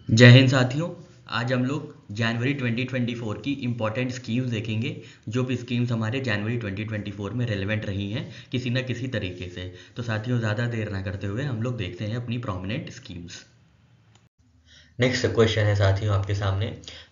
जय हिंद साथियों। आज हम लोग जनवरी 2024 की इम्पोर्टेंट स्कीम्स देखेंगे। जो भी स्कीम्स हमारे जनवरी 2024 में रेलेवेंट रही हैं किसी न किसी तरीके से। तो साथियों, ज़्यादा देर ना करते हुए हम लोग देखते हैं अपनी प्रोमिनेंट स्कीम्स। नेक्स्ट क्वेश्चन है साथियों आपके सामने,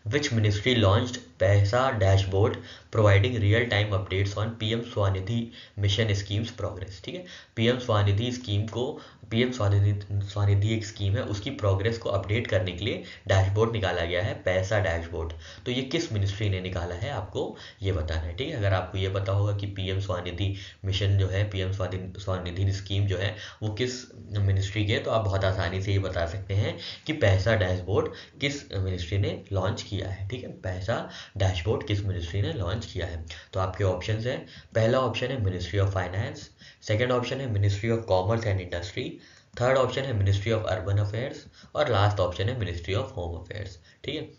विच मिनिस्ट्री लॉन्च्ड पैसा dashboard providing real time updates on PM Svanidhi mission schemes progress. ठीक है, पीएम स्वनिधि स्कीम को, पीएम स्वनिधि एक स्कीम है, उसकी प्रोग्रेस को अपडेट करने के लिए डैशबोर्ड निकाला गया है, पैसा डैशबोर्ड। तो ये किस मिनिस्ट्री ने निकाला है आपको ये बताना है। ठीक है, अगर आपको ये पता होगा कि पीएम स्वनिधि मिशन जो है, पीएम स्वनिधि स्कीम जो है वो किस मिनिस्ट्री की है, तो आप बहुत आसानी से ये बता सकते हैं कि पैसा डैशबोर्ड किस मिनिस्ट्री ने लॉन्च किया है। ठीक है, पैसा डैशबोर्ड किस मिनिस्ट्री ने लॉन्च किया है। तो आपके ऑप्शंस हैं, पहला ऑप्शन है ministry of finance, second option है ministry of commerce and industry, third option है मिनिस्ट्री ऑफ अर्बन अफेयर्स और लास्ट ऑप्शन है मिनिस्ट्री ऑफ होम अफेयर्स। ठीक है,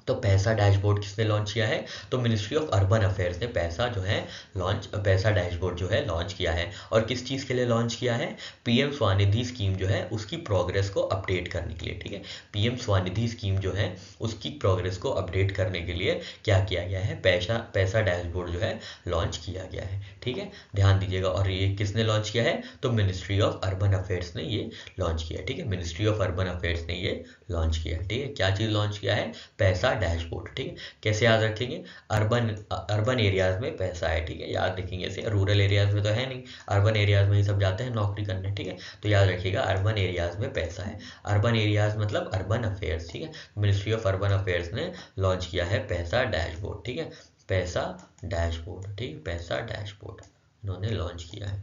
तो पैसा डैशबोर्ड किसने लॉन्च किया है, तो मिनिस्ट्री ऑफ अर्बन अफेयर्स ने पैसा डैशबोर्ड जो है लॉन्च किया है। और किस चीज़ के लिए लॉन्च किया है, पीएम स्वनिधि स्कीम जो है उसकी प्रोग्रेस को अपडेट करने के लिए। ठीक है, पीएम स्वनिधि स्कीम जो है उसकी प्रोग्रेस को अपडेट करने के लिए क्या किया गया है, पैसा डैशबोर्ड जो है लॉन्च किया गया है। ठीक है, ध्यान दीजिएगा। और ये किसने लॉन्च किया है, तो मिनिस्ट्री ऑफ अर्बन अफेयर्स ने ये लॉन्च किया है। ठीक है, मिनिस्ट्री ऑफ अर्बन अफेयर्स ने ये लॉन्च किया है। ठीक है, क्या चीज़ लॉन्च किया है, पैसा डैशबोर्ड। ठीक है, कैसे याद रखेंगे, अर्बन एरियाज में पैसा है। ठीक है, याद रखेंगे ऐसे, रूरल एरियाज में तो है नहीं, अर्बन एरियाज में ही सब जाते हैं नौकरी करने। ठीक है, तो याद रखिएगा अर्बन एरियाज में पैसा है। अर्बन एरियाज मतलब अर्बन अफेयर्स। ठीक है, मिनिस्ट्री ऑफ अर्बन अफेयर्स ने लॉन्च किया है पैसा डैशबोर्ड। ठीक है, पैसा डैशबोर्ड। ठीक है, पैसा डैशबोर्ड उन्होंने लॉन्च किया है।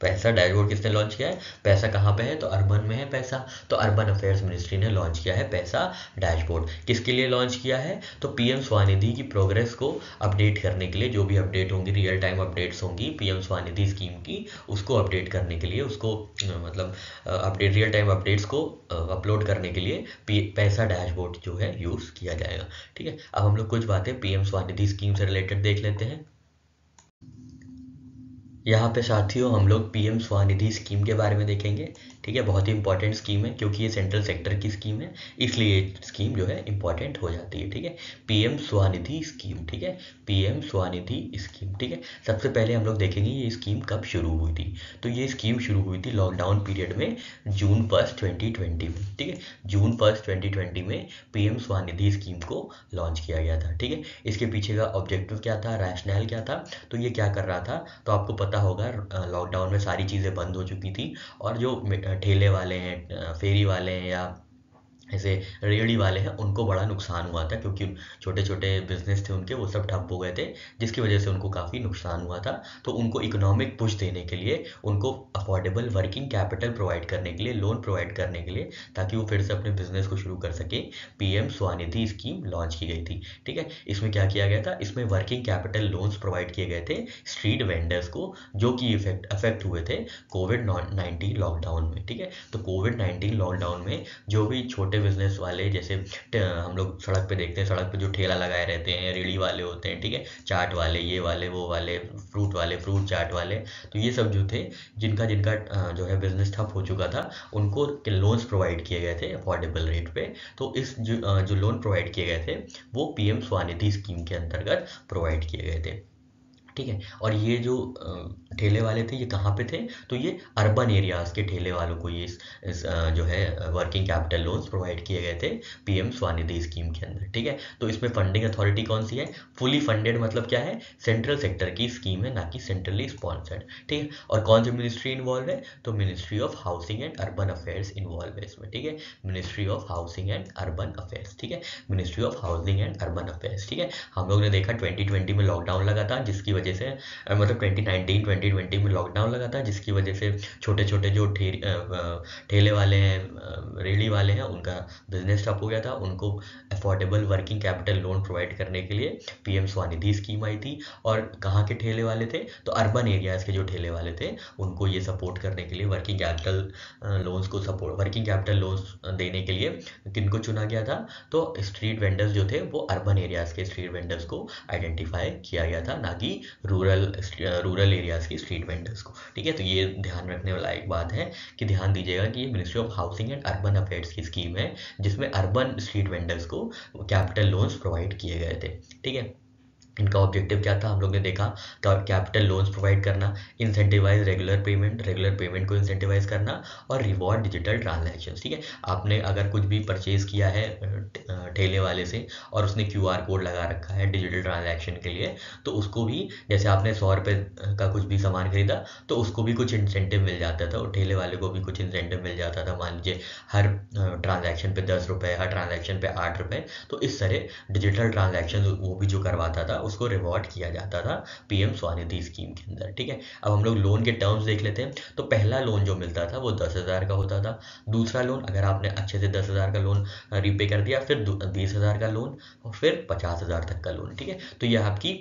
पैसा डैशबोर्ड किसने लॉन्च किया है, पैसा कहाँ पे है, तो अर्बन में है पैसा, तो अर्बन अफेयर्स मिनिस्ट्री ने लॉन्च किया है पैसा डैशबोर्ड। किसके लिए लॉन्च किया है, तो पीएम स्वनिधि की प्रोग्रेस को अपडेट करने के लिए, जो भी अपडेट होंगी, रियल टाइम अपडेट्स होंगी पीएम स्वनिधि स्कीम की, उसको अपडेट करने के लिए, उसको मतलब अपडेट रियल टाइम अपडेट्स को अपलोड करने के लिए पैसा डैशबोर्ड जो है यूज़ किया जाएगा। ठीक है, अब हम लोग कुछ बातें पीएम स्वनिधि स्कीम से रिलेटेड देख लेते हैं। यहाँ पे साथियों हम लोग पीएम स्वनिधि स्कीम के बारे में देखेंगे। ठीक है, बहुत ही इंपॉर्टेंट स्कीम है क्योंकि ये सेंट्रल सेक्टर की स्कीम है, इसलिए ये स्कीम जो है इंपॉर्टेंट हो जाती है। ठीक है, पीएम स्वनिधि स्कीम। ठीक है, पीएम स्वनिधि स्कीम। ठीक है, सबसे पहले हम लोग देखेंगे ये स्कीम कब शुरू हुई थी। तो ये स्कीम शुरू हुई थी लॉकडाउन पीरियड में, जून 1 2020 में। ठीक है, जून 1 2020 में पीएम स्वनिधि स्कीम को लॉन्च किया गया था। ठीक है, इसके पीछे का ऑब्जेक्टिव क्या था, रैशनल क्या था, तो ये क्या कर रहा था, तो आपको पता होगा लॉकडाउन में सारी चीज़ें बंद हो चुकी थी और जो ठेले वाले हैं, फेरी वाले हैं या ऐसे रेहड़ी वाले हैं, उनको बड़ा नुकसान हुआ था क्योंकि छोटे छोटे बिजनेस थे उनके, वो सब ठप हो गए थे, जिसकी वजह से उनको काफ़ी नुकसान हुआ था। तो उनको इकोनॉमिक पुश देने के लिए, उनको अफोर्डेबल वर्किंग कैपिटल प्रोवाइड करने के लिए, लोन प्रोवाइड करने के लिए, ताकि वो फिर से अपने बिजनेस को शुरू कर सके, पीएम स्वनिधि स्कीम लॉन्च की गई थी। ठीक है, इसमें क्या किया गया था, इसमें वर्किंग कैपिटल लोन्स प्रोवाइड किए गए थे स्ट्रीट वेंडर्स को, जो कि अफेक्ट हुए थे कोविड-19 लॉकडाउन में। ठीक है, तो कोविड-19 लॉकडाउन में जो भी छोटे बिजनेस वाले, जैसे हम लोग सड़क पे देखते हैं, सड़क पे जो ठेला लगाए रहते हैं, रेड़ी वाले होते हैं, ठीक है, चाट वाले, ये वाले वो वाले, फ्रूट वाले, फ्रूट चाट वाले, तो ये सब जो थे, जिनका जिनका जो है बिजनेस ठप हो चुका था, उनको लोन्स प्रोवाइड किए गए थे अफोर्डेबल रेट पे। तो इस जो लोन प्रोवाइड किए गए थे वो पीएम स्वनिधि स्कीम के अंतर्गत प्रोवाइड किए गए थे। ठीक है, और ये जो ठेले वाले थे ये कहाँ पे थे, तो ये अर्बन एरियाज़ के ठेले वालों को ये जो है वर्किंग कैपिटल लोन्स प्रोवाइड किए गए थे पीएम स्वनिधि स्कीम के अंदर। ठीक है, तो इसमें फंडिंग अथॉरिटी कौन सी है, फुली फंडेड, मतलब क्या है, सेंट्रल सेक्टर की स्कीम है, ना कि सेंट्रली स्पॉन्सर्ड। ठीक है, और कौन सी मिनिस्ट्री इन्वॉल्व है, तो ministry of housing and urban affairs involve है इसमें। ठीक है, ministry of housing and urban affairs. ठीक है, ministry of housing and urban affairs. ठीक है, हम लोग ने देखा 2020 में लॉकडाउन लगा था, जिसकी वजह से मतलब 2019-2020 में लॉकडाउन लगा था, जिसकी वजह से छोटे छोटे जो ठेले वाले हैं, रेहड़ी वाले हैं, उनका बिजनेस ठप हो गया था। उनको affordable working capital loan provide करने के लिए पीएम स्वनिधि स्कीम आई थी। और कहाँ के ठेले वाले थे, तो अर्बन एरियाज़ के जो ठेले वाले थे उनको ये सपोर्ट करने के लिए वर्किंग कैपिटल लोन्स को सपोर्ट, वर्किंग कैपिटल लोन्स देने के लिए किनको चुना गया था, तो स्ट्रीट वेंडर्स जो थे वो अर्बन एरियाज़ के स्ट्रीट वेंडर्स को आइडेंटिफाई किया गया था, ना कि रूरल एरियाज़ की स्ट्रीट वेंडर्स को, ठीक है। तो ये ध्यान रखने वाला एक बात है कि ध्यान दीजिएगा कि ये ministry of housing and urban affairs की स्कीम है, जिसमें अर्बन स्ट्रीट वेंडर्स को कैपिटल लोन्स प्रोवाइड किए गए थे, ठीक है। इनका ऑब्जेक्टिव क्या था, हम लोग ने देखा, कैपिटल लोन्स प्रोवाइड करना, इंसेंटिवाइज रेगुलर पेमेंट को इंसेंटिवाइज करना, और रिवॉर्ड डिजिटल ट्रांजैक्शंस, ठीक है। आपने अगर कुछ भी परचेज किया है ठेले वाले से और उसने QR कोड लगा रखा है डिजिटल ट्रांजैक्शन के लिए, तो उसको भी, जैसे आपने 100 रुपये का कुछ भी सामान खरीदा तो उसको भी कुछ इंसेंटिव मिल जाता था, और ठेले वाले को भी कुछ इंसेंटिव मिल जाता था। मान लीजिए हर ट्रांजैक्शन पे 10 रुपये, हर ट्रांजैक्शन पे 8 रुपये। तो इस तरह डिजिटल ट्रांजैक्शन वो भी जो करवाता था उसको रिवॉर्ड किया जाता था PM स्वनिधि स्कीम के अंदर, ठीक है। अब हम लोग लोन के टर्म्स देख लेते हैं। तो पहला लोन जो मिलता था वो 10,000 का होता था। दूसरा लोन, अगर आपने अच्छे से 10,000 का लोन रीपे कर दिया, फिर 20,000 का लोन, और फिर 50,000 तक का लोन, ठीक है। तो यह आपकी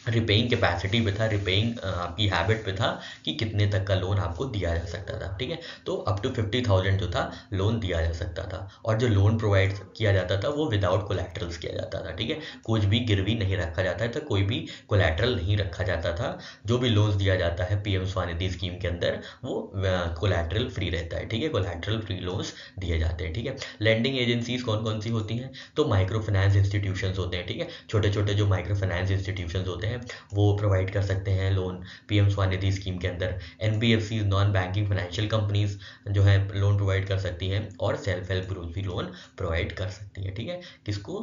रिपेइंग कैपेसिटी पे था, रिपेइंग आपकी हैबिट पे था कि कितने तक का लोन आपको दिया जा सकता था, ठीक है। तो अप टू 50,000 जो था लोन दिया जा सकता था, और जो लोन प्रोवाइड किया जाता था वो विदाउट कोलैटरल्स किया जाता था, ठीक है। कुछ भी गिरवी नहीं रखा जाता था, कोई भी कोलैटरल नहीं रखा जाता था। जो भी लोन्स दिया जाता है PM स्वनिधि स्कीम के अंदर वो कोलैटरल फ्री रहता है, ठीक है। कोलैटरल फ्री लोन्स दिए जाते हैं, ठीक है। लैंडिंग एजेंसीज कौन कौन सी होती हैं, तो माइक्रो फाइनेंस इंस्टीट्यूशंस होते हैं, ठीक है। छोटे छोटे जो माइक्रो फाइनेंस इंस्टीट्यूशंस होते हैं वो प्रोवाइड कर सकते हैं लोन PM स्वनिधि स्कीम के अंदर। NBFCs, non banking financial companies जो है लोन प्रोवाइड कर सकती हैं, और सेल्फ हेल्प ग्रुप भी लोन प्रोवाइड कर सकती है, ठीक है। किसको,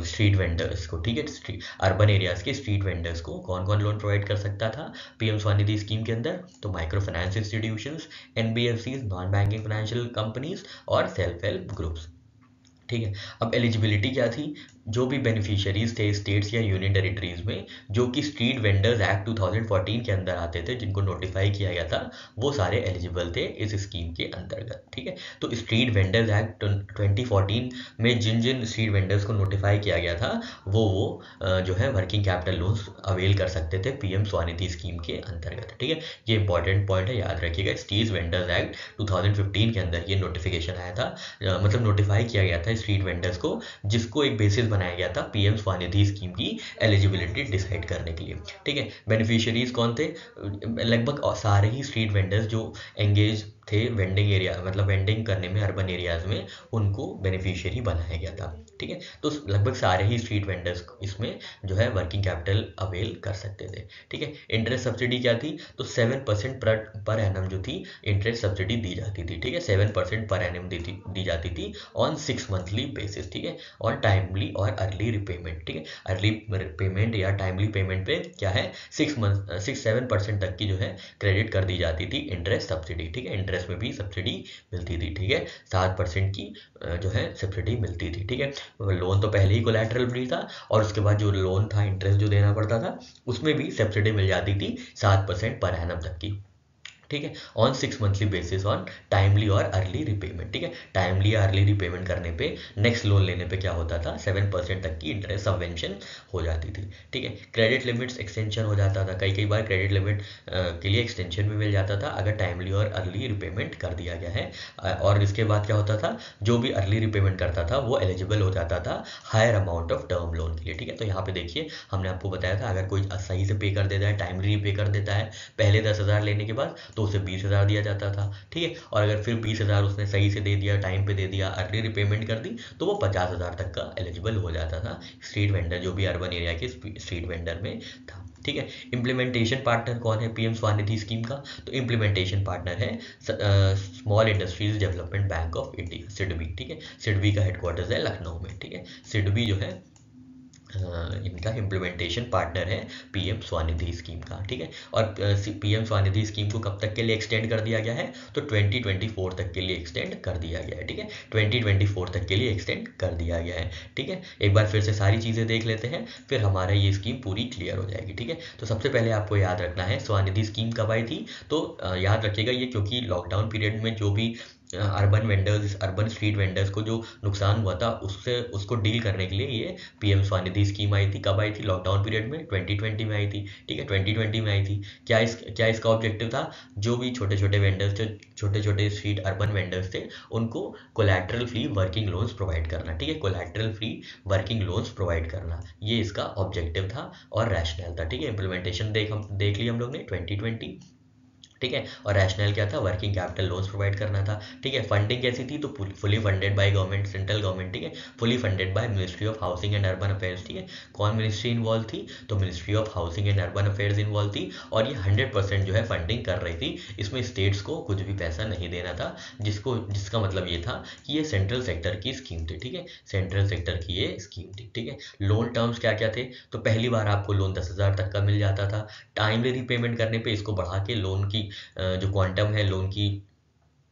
स्ट्रीट वेंडर्स को, ठीक है। अर्बन एरियाज के स्ट्रीट वेंडर्स को कौन कौन लोन प्रोवाइड कर सकता था PM स्वनिधि स्कीम के अंदर, तो micro finance institutions, NBFCs, non banking financial companies, और सेल्फ हेल्प ग्रुप्स, ठीक है। अब एलिजिबिलिटी क्या थी, जो भी बेनिफिशियरीज थे स्टेट्स या यूनियन टेरिटरीज में जो कि स्ट्रीट वेंडर्स एक्ट 2014 के अंदर आते थे, जिनको नोटिफाई किया गया था, वो सारे एलिजिबल थे इस स्कीम के अंतर्गत, ठीक है। तो स्ट्रीट वेंडर्स एक्ट 2014 में जिन जिन स्ट्रीट वेंडर्स को नोटिफाई किया गया था वो जो है वर्किंग कैपिटल लोन्स अवेल कर सकते थे PM स्वनिधि स्कीम के अंतर्गत, ठीक है। ये इंपॉर्टेंट पॉइंट है, याद रखिएगा। स्ट्रीट वेंडर्स एक्ट 2015 के अंदर ये नोटिफिकेशन आया था, मतलब नोटिफाई किया गया था स्ट्रीट वेंडर्स को, जिसको एक बेसिस बनाया गया था PM स्वनिधि स्कीम की एलिजिबिलिटी डिसाइड करने के लिए, ठीक है। बेनिफिशियरीज कौन थे, लगभग सारे ही स्ट्रीट वेंडर्स जो एंगेज थे वेंडिंग एरिया, मतलब वेंडिंग करने में अर्बन एरियाज में, उनको बेनिफिशियरी बनाया गया था, ठीक है। तो लगभग सारे ही स्ट्रीट वेंडर्स इसमें जो है वर्किंग कैपिटल अवेल कर सकते थे, ठीक है। इंटरेस्ट सब्सिडी क्या थी, तो 7% पर एनम जो थी इंटरेस्ट सब्सिडी दी जाती थी, ठीक है। 7% पर एनम दी जाती थी ऑन 6 मंथली बेसिस, ठीक है। और टाइमली और अर्ली रिपेमेंट, ठीक है। अर्ली पेमेंट या टाइमली पेमेंट पे क्या है 6-7% तक की जो है क्रेडिट कर दी जाती थी इंटरेस्ट सब्सिडी, ठीक है। इंटरेस्ट में भी सब्सिडी मिलती थी, ठीक है। 7% की जो है सब्सिडी मिलती थी, ठीक है। लोन तो पहले ही कोलैटरल फ्री था, और उसके बाद जो लोन था इंटरेस्ट जो देना पड़ता था उसमें भी सब्सिडी मिल जाती थी 7% पर एनम तक की, ठीक है। On 6 monthly basis on timely और अर्ली रिपेमेंट, ठीक है। टाइमली या अर्ली रिपेमेंट करने पे नेक्स्ट लोन लेने पे क्या होता था 7% तक की इंटरेस्ट सबवेंशन हो जाती थी, ठीक है। क्रेडिट लिमिट्स एक्सटेंशन हो जाता था, कई बार क्रेडिट लिमिट के लिए एक्सटेंशन भी मिल जाता था अगर टाइमली और अर्ली रिपेमेंट कर दिया गया है। और इसके बाद क्या होता था, जो भी अर्ली रिपेमेंट करता था वो एलिजिबल हो जाता था higher amount of term loan के लिए, ठीक है। तो यहाँ पे देखिए हमने आपको बताया था अगर कोई सही से पे कर देता है, टाइमली पे कर देता है पहले 10,000 लेने के बाद, तो उसे 20,000 दिया जाता था, ठीक है। और अगर फिर 20,000 उसने सही से दे दिया, टाइम पे दे दिया, अर्ली रिपेमेंट कर दी, तो वो 50,000 तक का एलिजिबल हो जाता था स्ट्रीट वेंडर, जो भी अर्बन एरिया के स्ट्रीट वेंडर में था, ठीक है। इम्प्लीमेंटेशन पार्टनर कौन है PM स्वनिधि स्कीम का, तो इम्प्लीमेंटेशन पार्टनर है small industries development bank of India, SIDBI, ठीक है। SIDBI का हेडक्वार्टर्स है लखनऊ में, ठीक है। SIDBI जो है इनका इम्प्लीमेंटेशन पार्टनर है PM स्वनिधि स्कीम का, ठीक है। और PM स्वनिधि स्कीम को कब तक के लिए एक्सटेंड कर दिया गया है, तो 2024 तक के लिए एक्सटेंड कर दिया गया है, ठीक है। 2024 तक के लिए एक्सटेंड कर दिया गया है, ठीक है। एक बार फिर से सारी चीज़ें देख लेते हैं, फिर हमारा ये स्कीम पूरी क्लियर हो जाएगी, ठीक है। तो सबसे पहले आपको याद रखना है स्वनिधि स्कीम कब आई थी, तो याद रखिएगा ये, क्योंकि लॉकडाउन पीरियड में जो भी urban vendors, urban street vendors को जो नुकसान हुआ था उसको डील करने के लिए ये पीएम स्वनिधि स्कीम आई थी। कब आई थी? लॉकडाउन पीरियड में 2020 में आई थी। ठीक है, 2020 में आई थी। क्या इसका ऑब्जेक्टिव था? जो भी छोटे छोटे वेंडर्स थे, छोटे छोटे स्ट्रीट अर्बन वेंडर्स थे, उनको collateral free working loans provide करना। ठीक है, collateral free working loans provide करना, ये इसका ऑब्जेक्टिव था और रैशनल था। ठीक है, इम्प्लीमेंटेशन देख ली हम लोग ने 2020। ठीक है, और रैशनल क्या था? वर्किंग कैपिटल लोन्स प्रोवाइड करना था। ठीक है, फंडिंग कैसी थी? तो fully funded by government, central government. ठीक है, fully funded by ministry of housing and urban affairs. ठीक है, कौन मिनिस्ट्री इन्वॉल्व थी? तो ministry of housing and urban affairs involve थी, और ये 100% जो है फंडिंग कर रही थी। इसमें स्टेट्स को कुछ भी पैसा नहीं देना था, जिसका मतलब ये था कि ये सेंट्रल सेक्टर की स्कीम थी। ठीक है, सेंट्रल सेक्टर की ये स्कीम थी। ठीक है, लोन टर्म्स क्या क्या थे? तो पहली बार आपको लोन 10,000 तक का मिल जाता था। टाइमली रीपेमेंट करने पे इसको बढ़ा के लोन की जो क्वांटम है, लोन की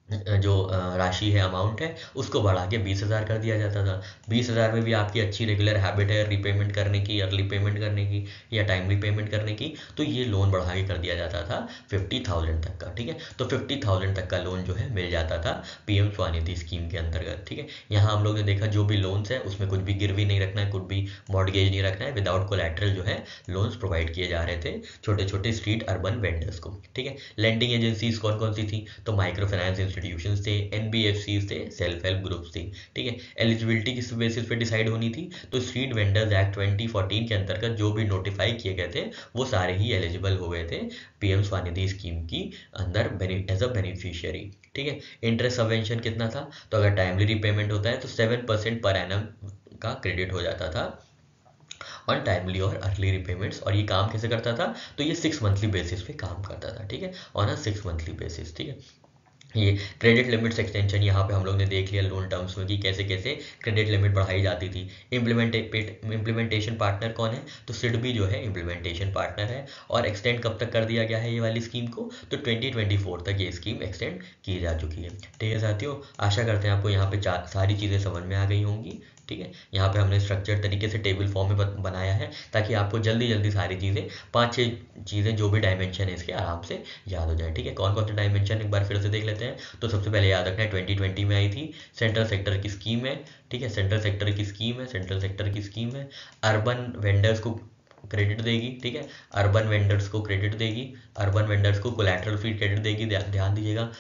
जो राशि है, अमाउंट है, उसको बढ़ा के 20,000 कर दिया जाता था। 20,000 में भी आपकी अच्छी रेगुलर हैबिट है रीपेमेंट करने की, अर्ली पेमेंट करने की या टाइमली पेमेंट करने की, तो ये लोन बढ़ा के कर दिया जाता था 50,000 तक का। ठीक है, तो 50,000 तक का लोन जो है मिल जाता था पीएम स्वनिधि स्कीम के अंतर्गत। ठीक है, यहाँ हम लोग ने देखा जो भी लोन्स है उसमें कुछ भी गिरवी नहीं रखना है, कुछ भी मॉर्गेज नहीं रखना है, विदाउट कोलैटरल जो है लोन्स प्रोवाइड किए जा रहे थे छोटे छोटे स्ट्रीट अर्बन वेंडर्स को। ठीक है, लेंडिंग एजेंसीज कौन कौन सी थी? तो माइक्रो फाइनेंस इंस्टीट्यूशंस थे, एनबीएफसीज थे, सेल्फ हेल्प ग्रुप्स थी। ठीक है, एलिजिबिलिटी किस बेसिस पे डिसाइड होनी थी? तो स्ट्रीट वेंडर्स एक्ट 2014 के अंतर्गत जो भी नोटिफाई किए गए थे वो सारे ही एलिजिबल हो गए थे पीएम स्वनिधि स्कीम की अंदर एज अ बेनिफिशियरी। ठीक है, इंटरेस्ट सबवेंशन कितना था? तो अगर टाइमली रीपेमेंट होता है तो 7% पर एनम का क्रेडिट हो जाता था ऑन टाइमली और अर्ली रिपेमेंट्स। और ये काम कैसे करता था? तो ये 6 मंथली बेसिस पे काम करता था। ठीक है, ऑन अ 6 मंथली बेसिस। ठीक है, ये क्रेडिट लिमिट्स एक्सटेंशन यहाँ पे हम लोग ने देख लिया लोन टर्म्स में कि कैसे कैसे क्रेडिट लिमिट बढ़ाई जाती थी। इम्प्लीमेंटेशन पार्टनर कौन है? तो सिडबी जो है इम्प्लीमेंटेशन पार्टनर है। और एक्सटेंड कब तक कर दिया गया है ये वाली स्कीम को? तो 2024 तक ये स्कीम एक्सटेंड की जा चुकी है। ठीक है साथियों, आशा करते हैं आपको यहाँ पे सारी चीज़ें समझ में आ गई होंगी। ठीक है, यहाँ पे हमने स्ट्रक्चर्ड तरीके से टेबल फॉर्म में बनाया है ताकि आपको जल्दी जल्दी सारी चीज़ें 5-6 चीज़ें जो भी डायमेंशन है इसके आराम से याद हो जाए। ठीक है, कौन कौन से डायमेंशन एक बार फिर से देख लेते हैं। तो सबसे पहले याद रखना है 2020 में आई थी, सेंट्रल सेक्टर की स्कीम है। ठीक है, सेंट्रल सेक्टर की स्कीम है, सेंट्रल सेक्टर की स्कीम है। अर्बन वेंडर्स को क्रेडिट देगी। ठीक है, अर्बन वेंडर्स को क्रेडिट देगी, अर्बन वेंडर्स को कोलैटरल फ्री क्रेडिट देगी। ध्यान दीजिएगा,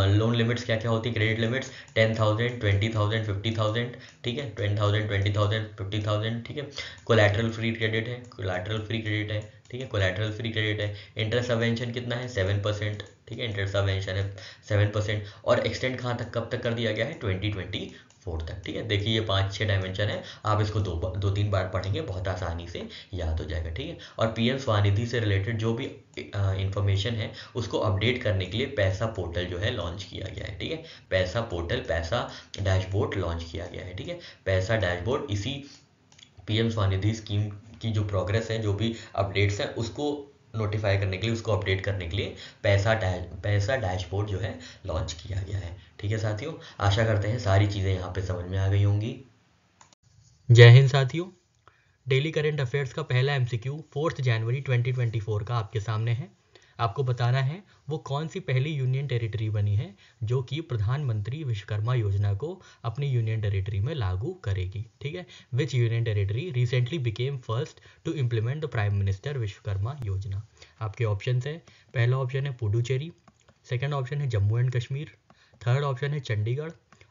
लोन लिमिट्स क्या क्या होती है? Credit limits 10,000, 20,000, 50,000। ठीक है, 10,000, 20,000, 50,000। ठीक है, कोलैटरल फ्री क्रेडिट है, कोलैटरल फ्री क्रेडिट है। ठीक है, कोलैटरल फ्री क्रेडिट है। इंटरेस्ट सबवेंशन कितना है? 7%। ठीक है, इंटरेस्ट सबवेंशन है 7%। और एक्सटेंड कहाँ तक, कब तक कर दिया गया है? 2024 तक। ठीक है, देखिए ये 5-6 डायमेंशन है, आप इसको 2-3 बार पढ़ेंगे, बहुत आसानी से याद हो जाएगा। ठीक है, और पीएम स्वनिधि से रिलेटेड जो भी इंफॉर्मेशन है उसको अपडेट करने के लिए पैसा पोर्टल जो है लॉन्च किया गया है। ठीक है, पैसा पोर्टल, पैसा डैशबोर्ड लॉन्च किया गया है। ठीक है, पैसा डैशबोर्ड इसी पीएम स्वनिधि स्कीम की जो प्रोग्रेस है, जो भी अपडेट्स हैं, उसको नोटिफाई करने के लिए, उसको अपडेट करने के लिए पैसा डैशबोर्ड जो है लॉन्च किया गया है। ठीक है साथियों, आशा करते हैं सारी चीज़ें यहाँ पे समझ में आ गई होंगी। जय हिंद साथियों, डेली करंट अफेयर्स का पहला एमसीक्यू 4 जनवरी 2024 का आपके सामने है। आपको बताना है वो कौन सी पहली यूनियन टेरिटरी बनी है जो कि प्रधानमंत्री विश्वकर्मा योजना को अपनी यूनियन टेरिटरी में लागू करेगी। ठीक है, which union territory recently became first to implement the prime minister Vishwakarma Yojana. आपके ऑप्शन है, पहला ऑप्शन है पुडुचेरी, सेकंड ऑप्शन है Jammu and Kashmir, third option है चंडीगढ़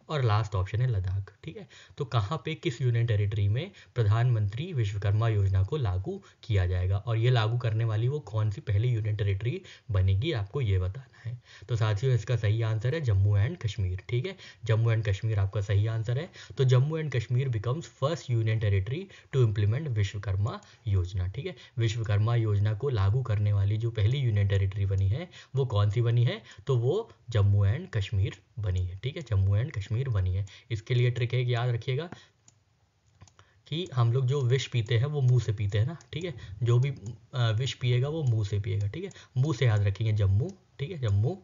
और लास्ट ऑप्शन है लद्दाख। ठीक है, तो कहाँ पे किस यूनियन टेरिटरी में प्रधानमंत्री विश्वकर्मा योजना को लागू किया जाएगा और ये लागू करने वाली वो कौन सी पहली यूनियन टेरिटरी बनेगी, आपको ये बताना है। तो साथियों इसका सही आंसर है जम्मू एंड कश्मीर। ठीक है, जम्मू एंड कश्मीर आपका सही आंसर है। तो Jammu and Kashmir becomes first union territory to implement Vishwakarma Yojana. ठीक है, विश्वकर्मा योजना को लागू करने वाली जो पहली यूनियन टेरिटरी बनी है वो कौन सी बनी है? तो वो जम्मू एंड कश्मीर बनी है। ठीक है, जम्मू एंड कश्मीर बनी है। इसके लिए ट्रिक है कि याद रखिएगा कि हम लोग जो विष पीते हैं वो मुंह से पीते हैं ना। ठीक है, जो भी विष पिएगा वो मुंह से पिएगा। ठीक है, मुंह से याद रखेंगे जम्मू। ठीक है, जम्मू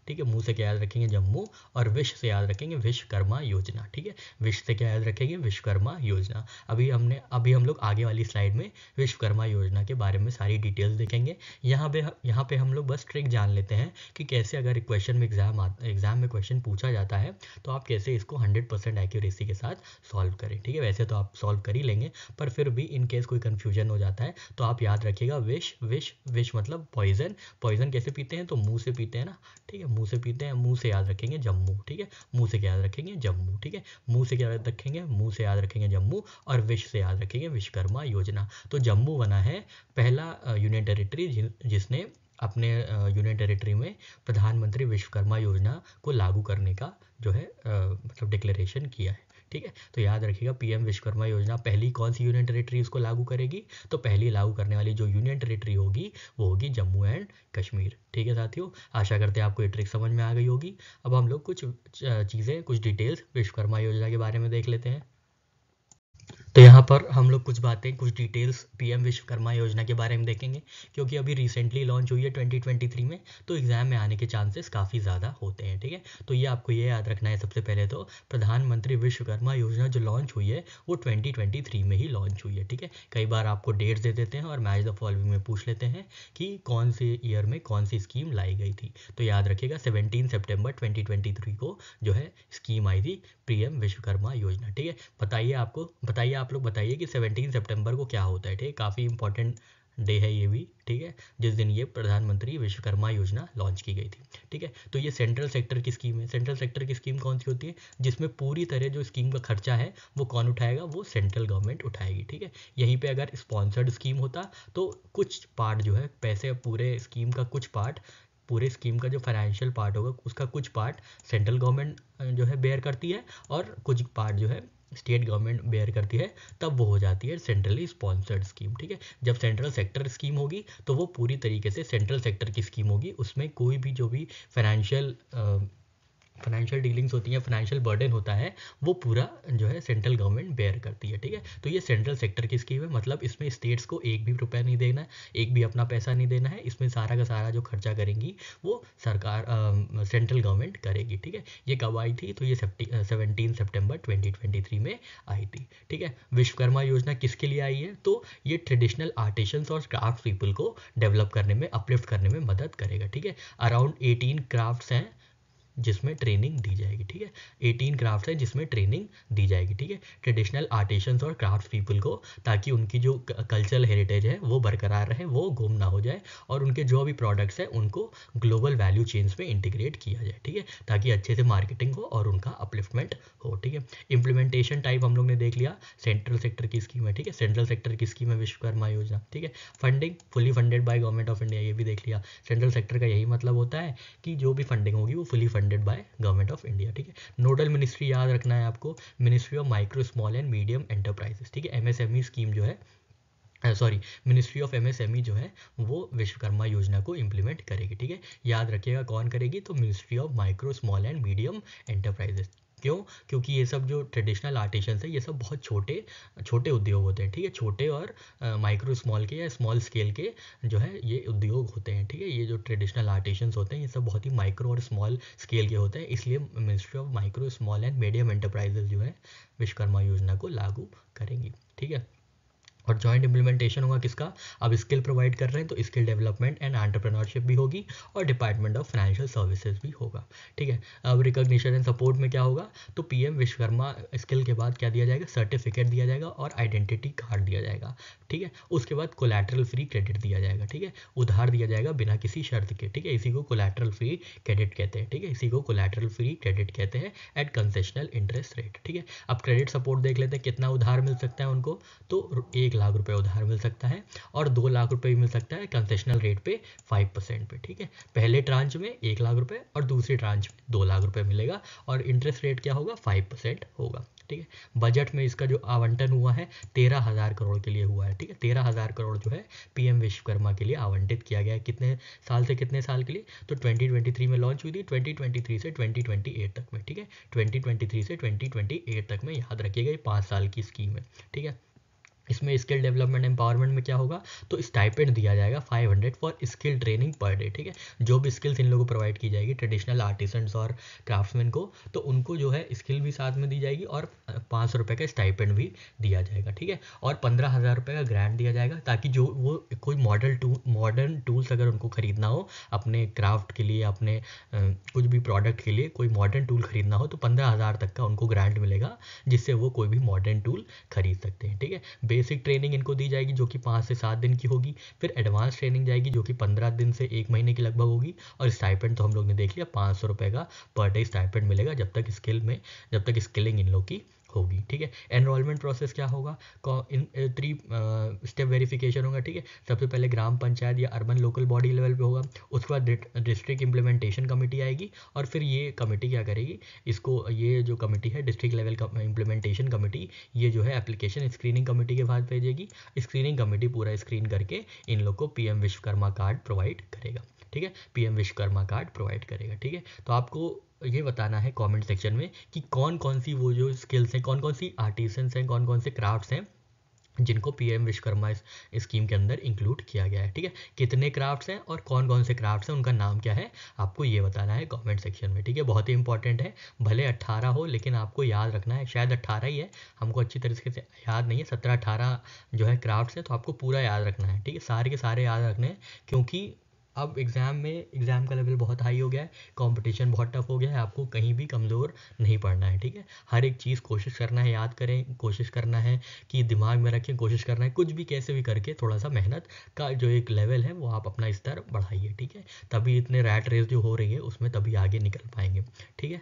ठीक है। मू से क्या याद रखेंगे, जम्मू, और विश से याद रखेंगे विश्वकर्मा योजना, ठीक है। विश से क्या याद रखेंगे, विश्वकर्मा योजना। अभी हम लोग आगे वाली स्लाइड में विश्वकर्मा योजना के बारे में सारी डिटेल्स देखेंगे। यहाँ पे हम लोग बस ट्रिक जान लेते हैं कि कैसे अगर क्वेश्चन में एग्जाम में क्वेश्चन पूछा जाता है तो आप कैसे इसको 100% एक्यूरेसी के साथ सॉल्व करें, ठीक है। वैसे तो आप सॉल्व कर ही लेंगे, पर फिर भी इन केस कोई कंफ्यूजन हो जाता है तो आप याद रखिएगा विश विश विश मतलब पॉइजन। पॉइजन कैसे पीते हैं, तो मुंह से पीते हैं ना, ठीक है, मुंह से पीते हैं। मुंह से याद रखेंगे जम्मू, ठीक है, मुंह से क्या याद रखेंगे, जम्मू, ठीक है। मुंह से क्या याद रखेंगे, मुंह से याद रखेंगे जम्मू, और विश से याद रखेंगे विश्वकर्मा योजना। तो जम्मू बना है पहला यूनियन टेरिटरी जिसने अपने यूनियन टेरिटरी में प्रधानमंत्री विश्वकर्मा योजना को लागू करने का जो है मतलब डिक्लेरेशन किया है, ठीक है। तो याद रखिएगा पीएम विश्वकर्मा योजना पहली कौन सी यूनियन टेरिटरी इसको लागू करेगी, तो पहली लागू करने वाली जो यूनियन टेरिटरी होगी वो होगी जम्मू एंड कश्मीर, ठीक है साथियों। आशा करते हैं आपको ये ट्रिक समझ में आ गई होगी। अब हम लोग कुछ चीज़ें, कुछ डिटेल्स विश्वकर्मा योजना के बारे में देख लेते हैं। तो यहाँ पर हम लोग कुछ बातें, कुछ डिटेल्स पीएम विश्वकर्मा योजना के बारे में देखेंगे, क्योंकि अभी रिसेंटली लॉन्च हुई है 2023 में, तो एग्जाम में आने के चांसेस काफ़ी ज़्यादा होते हैं, ठीक है। तो ये आपको ये याद रखना है सबसे पहले, तो प्रधानमंत्री विश्वकर्मा योजना जो लॉन्च हुई है वो 2023 में ही लॉन्च हुई है, ठीक है। कई बार आपको डेट्स दे देते हैं और मैच द फॉलोइंग में पूछ लेते हैं कि कौन से ईयर में कौन सी स्कीम लाई गई थी। तो याद रखिएगा 17 सितंबर 2023 को जो है स्कीम आई थी पीएम विश्वकर्मा योजना, ठीक है। आप लोग बताइए कि 17 सितंबर को क्या होता है, ठीक है। काफ़ी इंपॉर्टेंट डे है ये भी, ठीक है, जिस दिन ये प्रधानमंत्री विश्वकर्मा योजना लॉन्च की गई थी, ठीक है। तो ये सेंट्रल सेक्टर की स्कीम है। सेंट्रल सेक्टर की स्कीम कौन सी होती है, जिसमें पूरी तरह जो स्कीम का खर्चा है वो कौन उठाएगा, वो सेंट्रल गवर्नमेंट उठाएगी, ठीक है। यहीं पे अगर स्पॉन्सर्ड स्कीम होता तो कुछ पार्ट जो है पैसे, पूरे स्कीम का कुछ पार्ट, पूरे स्कीम का जो फाइनेंशियल पार्ट होगा उसका कुछ पार्ट सेंट्रल गवर्नमेंट जो है बेयर करती है और कुछ पार्ट जो है स्टेट गवर्नमेंट बेयर करती है, तब वो हो जाती है सेंट्रली स्पॉन्सर्ड स्कीम, ठीक है। जब सेंट्रल सेक्टर स्कीम होगी तो वो पूरी तरीके से सेंट्रल सेक्टर की स्कीम होगी, उसमें कोई भी जो भी फाइनेंशियल डीलिंग्स होती हैं, फाइनेंशियल बर्डन होता है, वो पूरा जो है सेंट्रल गवर्नमेंट बेयर करती है, ठीक है। तो ये सेंट्रल सेक्टर की स्कीम है, मतलब इसमें स्टेट्स को एक भी रुपया नहीं देना है, एक भी अपना पैसा नहीं देना है, इसमें सारा का सारा जो खर्चा करेंगी वो सरकार सेंट्रल गवर्नमेंट करेगी, ठीक है। ये कब आई थी, तो ये 17 सितंबर 2023 में आई थी, ठीक है। विश्वकर्मा योजना किसके लिए आई है, तो ये ट्रेडिशनल आर्टिसंस और क्राफ्ट पीपल को डेवलप करने में, अपलिफ्ट करने में मदद करेगा, ठीक है। अराउंड 18 क्राफ्ट्स हैं जिसमें ट्रेनिंग दी जाएगी, ठीक है। 18 क्राफ्ट्स हैं जिसमें ट्रेनिंग दी जाएगी, ठीक है, ट्रेडिशनल आर्टिसंस और क्राफ्ट पीपल को, ताकि उनकी जो कल्चरल हेरिटेज है वो बरकरार रहे, वो गुम ना हो जाए, और उनके जो भी प्रोडक्ट्स हैं उनको ग्लोबल वैल्यू चेन्स में इंटीग्रेट किया जाए, ठीक है, ताकि अच्छे से मार्केटिंग हो और उनका अपलिफ्टमेंट हो, ठीक है। इम्प्लीमेंटेशन टाइप हम लोग ने देख लिया, सेंट्रल सेक्टर की स्कीम है, ठीक है, सेंट्रल सेक्टर की स्कीम है विश्वकर्मा योजना, ठीक है। Funding fully funded by government of India, ये भी देख लिया। सेंट्रल सेक्टर का यही मतलब होता है कि जो भी फंडिंग होगी वो fully funded by government of India, ठीक है। नोडल मिनिस्ट्री याद रखना है आपको, ministry of micro small and medium enterprises, ठीक है। एमएसएमई स्कीम जो है, मिनिस्ट्री ऑफ एमएसएमई जो है वो विश्वकर्मा योजना को इम्प्लीमेंट करेगी, ठीक है। याद रखिएगा कौन करेगी, तो ministry of micro small and medium enterprises. क्यों, क्योंकि ये सब जो ट्रेडिशनल आर्टिसंस है ये सब बहुत छोटे छोटे उद्योग होते हैं, ठीक है। छोटे और माइक्रो स्मॉल के या स्मॉल स्केल के जो है ये उद्योग होते हैं, ठीक है। ये जो ट्रेडिशनल आर्टिसंस होते हैं ये सब बहुत ही माइक्रो और स्मॉल स्केल के होते हैं, इसलिए ministry of micro small and medium enterprises जो है विश्वकर्मा योजना को लागू करेंगी, ठीक है। और जॉइंट इम्प्लीमेंटेशन होगा किसका, अब स्किल प्रोवाइड कर रहे हैं तो स्किल डेवलपमेंट एंड एंटरप्रेन्योरशिप भी होगी और डिपार्टमेंट ऑफ फाइनेंशियल सर्विसेज भी होगा, ठीक है। अब रिकॉग्निशन एंड सपोर्ट में क्या होगा, तो पीएम विश्वकर्मा स्किल के बाद क्या दिया जाएगा, सर्टिफिकेट दिया जाएगा और आइडेंटिटी कार्ड दिया जाएगा, ठीक है। उसके बाद कोलैटरल फ्री क्रेडिट दिया जाएगा, ठीक है, उधार दिया जाएगा बिना किसी शर्त के, ठीक है। इसी को कोलैटरल फ्री क्रेडिट कहते हैं, ठीक है, इसी को कोलैटरल फ्री क्रेडिट कहते हैं एट कंसेशनल इंटरेस्ट रेट, ठीक है। अब क्रेडिट सपोर्ट देख लेते हैं, कितना उधार मिल सकता है उनको, तो 1 लाख रुपए उधार मिल सकता है और 2 लाख रुपए भी मिल सकता है कंसेशनल रेट पे 5% पे, ठीक है। पहले ट्रांच में 1 लाख रुपए और दूसरी ट्रांच में 2 लाख रुपए मिलेगा और इंटरेस्ट रेट क्या होगा, 5% होगा, ठीक है। बजट में इसका जो आवंटन हुआ है 13,000 करोड़ के लिए हुआ है, ठीक है। 13,000 करोड़ जो है पीएम विश्वकर्मा के लिए आवंटित किया गया है, कितने साल से कितने साल के लिए, तो 2023 में लॉन्च हुई थी, 2023 से 2028 तक में, ठीक है। 2023 से 2028 तक में, याद रखिएगा ये 5 साल की स्कीम है, ठीक है। इसमें स्किल डेवलपमेंट एम्पावरमेंट में क्या होगा, तो स्टाइपेंड दिया जाएगा 500 for skill training per day, ठीक है। जो भी स्किल्स इन लोगों को प्रोवाइड की जाएगी ट्रेडिशनल आर्टिसंस और क्राफ्ट्समैन को, तो उनको जो है स्किल भी साथ में दी जाएगी और 500 रुपये का स्टाइपेंड भी दिया जाएगा, ठीक है। और 15,000 रुपये का ग्रांट दिया जाएगा, ताकि जो वो कोई मॉडर्न टूल्स अगर उनको खरीदना हो अपने क्राफ्ट के लिए, अपने कुछ भी प्रोडक्ट के लिए कोई मॉडर्न टूल खरीदना हो, तो 15,000 तक का उनको ग्रांट मिलेगा, जिससे वो कोई भी मॉडर्न टूल खरीद सकते हैं, ठीक है। बेसिक ट्रेनिंग इनको दी जाएगी जो कि 5 से 7 दिन की होगी। फिर एडवांस ट्रेनिंग जाएगी जो कि 15 दिन से 1 महीने की लगभग होगी। और स्टाइपेंड तो हम लोग ने देख लिया, 500 रुपये का पर डे स्टाइपेंड मिलेगा जब तक स्किलिंग इन लोग की होगी, ठीक है। एनरोलमेंट प्रोसेस क्या होगा, इन 3 स्टेप वेरिफिकेशन होगा, ठीक है। सबसे पहले ग्राम पंचायत या अर्बन लोकल बॉडी लेवल पे होगा, उसके बाद डिस्ट्रिक्ट इम्प्लीमेंटेशन कमेटी आएगी, और फिर ये कमेटी क्या करेगी, ये जो कमेटी है डिस्ट्रिक्ट लेवल का इम्प्लीमेंटेशन कमेटी, ये जो है एप्लीकेशन स्क्रीनिंग कमेटी के पास भेजेगी। स्क्रीनिंग कमेटी पूरा स्क्रीन करके इन लोग को पीएम विश्वकर्मा कार्ड प्रोवाइड करेगा, ठीक है। पीएम विश्वकर्मा कार्ड प्रोवाइड करेगा, ठीक है। तो आपको ये बताना है कमेंट सेक्शन में कि कौन कौन सी वो जो स्किल्स हैं, कौन कौन सी आर्टिसंस हैं, कौन कौन से क्राफ्ट्स हैं जिनको पीएम विश्वकर्मा स्कीम के अंदर इंक्लूड किया गया है, ठीक है। कितने क्राफ्ट्स हैं और कौन कौन से क्राफ्ट्स हैं, उनका नाम क्या है, आपको ये बताना है कमेंट सेक्शन में, ठीक है। बहुत ही इंपॉर्टेंट है, भले 18 हो लेकिन आपको याद रखना है, शायद 18 ही है, हमको अच्छी तरीके से याद नहीं है, 17-18 जो है क्राफ्ट्स है, तो आपको पूरा याद रखना है, ठीक है। सारे के सारे याद रखने हैं, क्योंकि अब एग्ज़ाम का लेवल बहुत हाई हो गया है, कंपटीशन बहुत टफ हो गया है, आपको कहीं भी कमज़ोर नहीं पड़ना है, ठीक है। हर एक चीज़ कोशिश करना है, याद करें, कोशिश करना है कि दिमाग में रखें, कोशिश करना है कुछ भी कैसे भी करके थोड़ा सा मेहनत का जो एक लेवल है वो आप अपना स्तर बढ़ाइए, ठीक है। तभी इतने रैट रेस जो हो रही है उसमें तभी आगे निकल पाएंगे, ठीक है।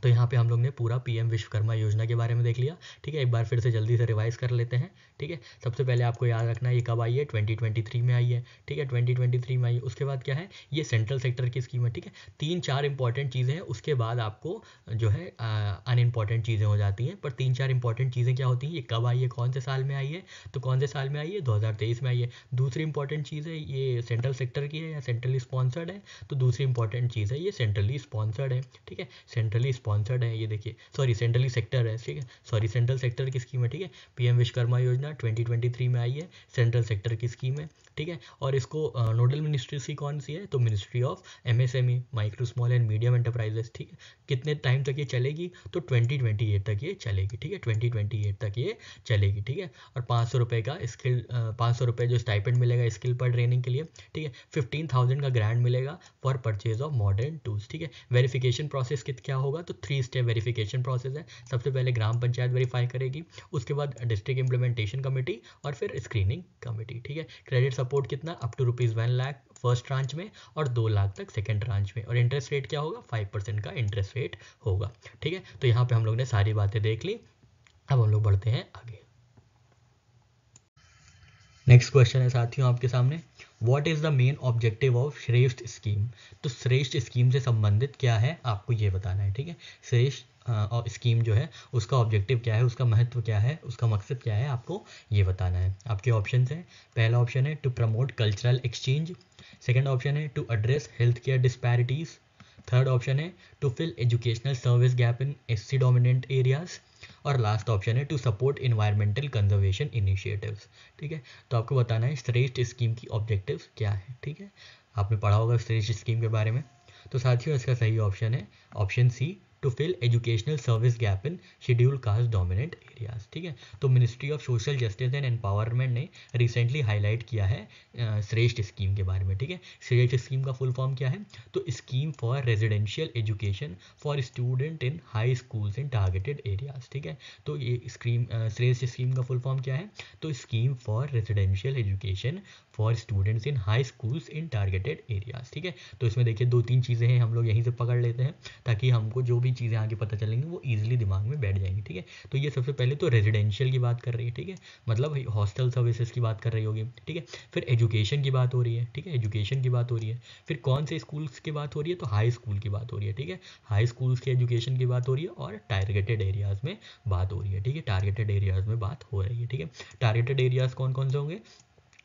तो यहाँ पे हम लोग ने पूरा पीएम विश्वकर्मा योजना के बारे में देख लिया, ठीक है। एक बार फिर से जल्दी से रिवाइज कर लेते हैं, ठीक है। सबसे पहले आपको याद रखना है ये कब आई है, 2023 में आई है, ठीक है। 2023 में आई है। उसके बाद क्या है, ये सेंट्रल सेक्टर की स्कीम है, ठीक है। 3-4 इंपॉर्टेंट चीज़ें हैं, उसके बाद आपको जो है अनइम्पॉर्टेंट चीज़ें हो जाती हैं, पर 3-4 इंपॉर्टेंट चीज़ें क्या होती हैं, ये कब आई है, कौन से साल में आई है, तो कौन से साल में आई है, 2023 में आई है। दूसरी इंपॉर्टेंट चीज़ है, ये सेंट्रल सेक्टर की है या सेंट्रली स्पॉन्सर्ड है, तो दूसरी इंपॉर्टेंट चीज़ है, ये सेंट्रली स्पॉन्सर्ड है, ठीक है। सेंट्रली स्पॉन्सर्ड है, ये देखिए, सॉरी सेंट्रली सेक्टर है, ठीक है, सॉरी सेंट्रल सेक्टर की स्कीम है, ठीक है। पीएम विश्वकर्मा योजना 2023 में आई है, सेंट्रल सेक्टर की स्कीम है, ठीक है। और इसको नोडल मिनिस्ट्री सी कौन सी है, तो ministry of MSME, micro small and medium enterprises, ठीक है। कितने टाइम तक ये चलेगी, तो 2028 तक ये चलेगी, ठीक है। 2028 तक ये चलेगी, ठीक है। और 500 रुपये का 500 रुपये जो स्टाइपेंड मिलेगा स्किल पर ट्रेनिंग के लिए, ठीक है। 15,000 का ग्रांट मिलेगा for purchase of modern tools, ठीक है। वेरिफिकेशन प्रोसेस क्या होगा, तो 3 स्टेप वेरिफिकेशन प्रोसेस है। सबसे पहले ग्राम पंचायत वेरीफाई करेगी, उसके बाद डिस्ट्रिक्ट इम्प्लीमेंटेशन कमेटी, और फिर स्क्रीनिंग कमेटी, ठीक है। क्रेडिट सपोर्ट कितना, up to ₹1 lakh first tranche में और 2 लाख तक सेकंड ट्रांच में। और इंटरेस्ट रेट क्या होगा, 5% का इंटरेस्ट रेट होगा, ठीक है। तो यहाँ पे हम लोग ने सारी बातें देख ली, अब हम लोग बढ़ते हैं आगे। नेक्स्ट क्वेश्चन है साथियों आपके सामने, what is the main objective of श्रेष्ठ स्कीम। तो श्रेष्ठ स्कीम से संबंधित क्या है आपको ये बताना है, ठीक है। श्रेष्ठ स्कीम जो है उसका ऑब्जेक्टिव क्या है, उसका महत्व क्या है, उसका मकसद क्या है, आपको ये बताना है। आपके ऑप्शन हैं, पहला ऑप्शन है to promote cultural exchange, second option है to address health care disparities, third option है to fill educational service gap in SC dominant areas, और लास्ट ऑप्शन है to support environmental conservation initiatives, ठीक है। तो आपको बताना है श्रेष्ठ स्कीम की ऑब्जेक्टिव्स क्या है, ठीक है। आपने पढ़ा होगा श्रेष्ठ स्कीम के बारे में। तो साथियों इसका सही ऑप्शन है option C, to fill educational service gap in schedule caste dominant areas, ठीक है। तो ministry of social justice and empowerment ने रिसेंटली हाईलाइट किया है श्रेष्ठ स्कीम के बारे में, ठीक है। श्रेष्ठ स्कीम का फुल फॉर्म क्या है, तो scheme for residential education for student in high schools in targeted areas, ठीक है। तो ये स्कीम श्रेष्ठ स्कीम का फुल फॉर्म क्या है, तो scheme for residential education for students in high schools in targeted areas, ठीक है। तो इसमें देखिए 2-3 चीज़ें हैं, हम लोग यहीं से पकड़ लेते हैं ताकि हमको जो भी चीज़ें आगे पता चलेंगी वो ईजिली दिमाग में बैठ जाएंगी, ठीक है। तो ये सबसे पहले तो रेजिडेंशियल की बात कर रही है, ठीक है, मतलब हॉस्टल सर्विसेज की बात कर रही होगी, ठीक है। फिर एजुकेशन की बात हो रही है, ठीक है, एजुकेशन की बात हो रही है। फिर कौन से स्कूल्स की बात हो रही है, तो हाई स्कूल की बात हो रही है, ठीक है। हाई स्कूल्स के एजुकेशन की बात हो रही है और टारगेटेड एरियाज़ में बात हो रही है, ठीक है। टारगेटेड एरियाज़ में बात हो रही है, ठीक है। टारगेटेड एरियाज़ कौन कौन से होंगे,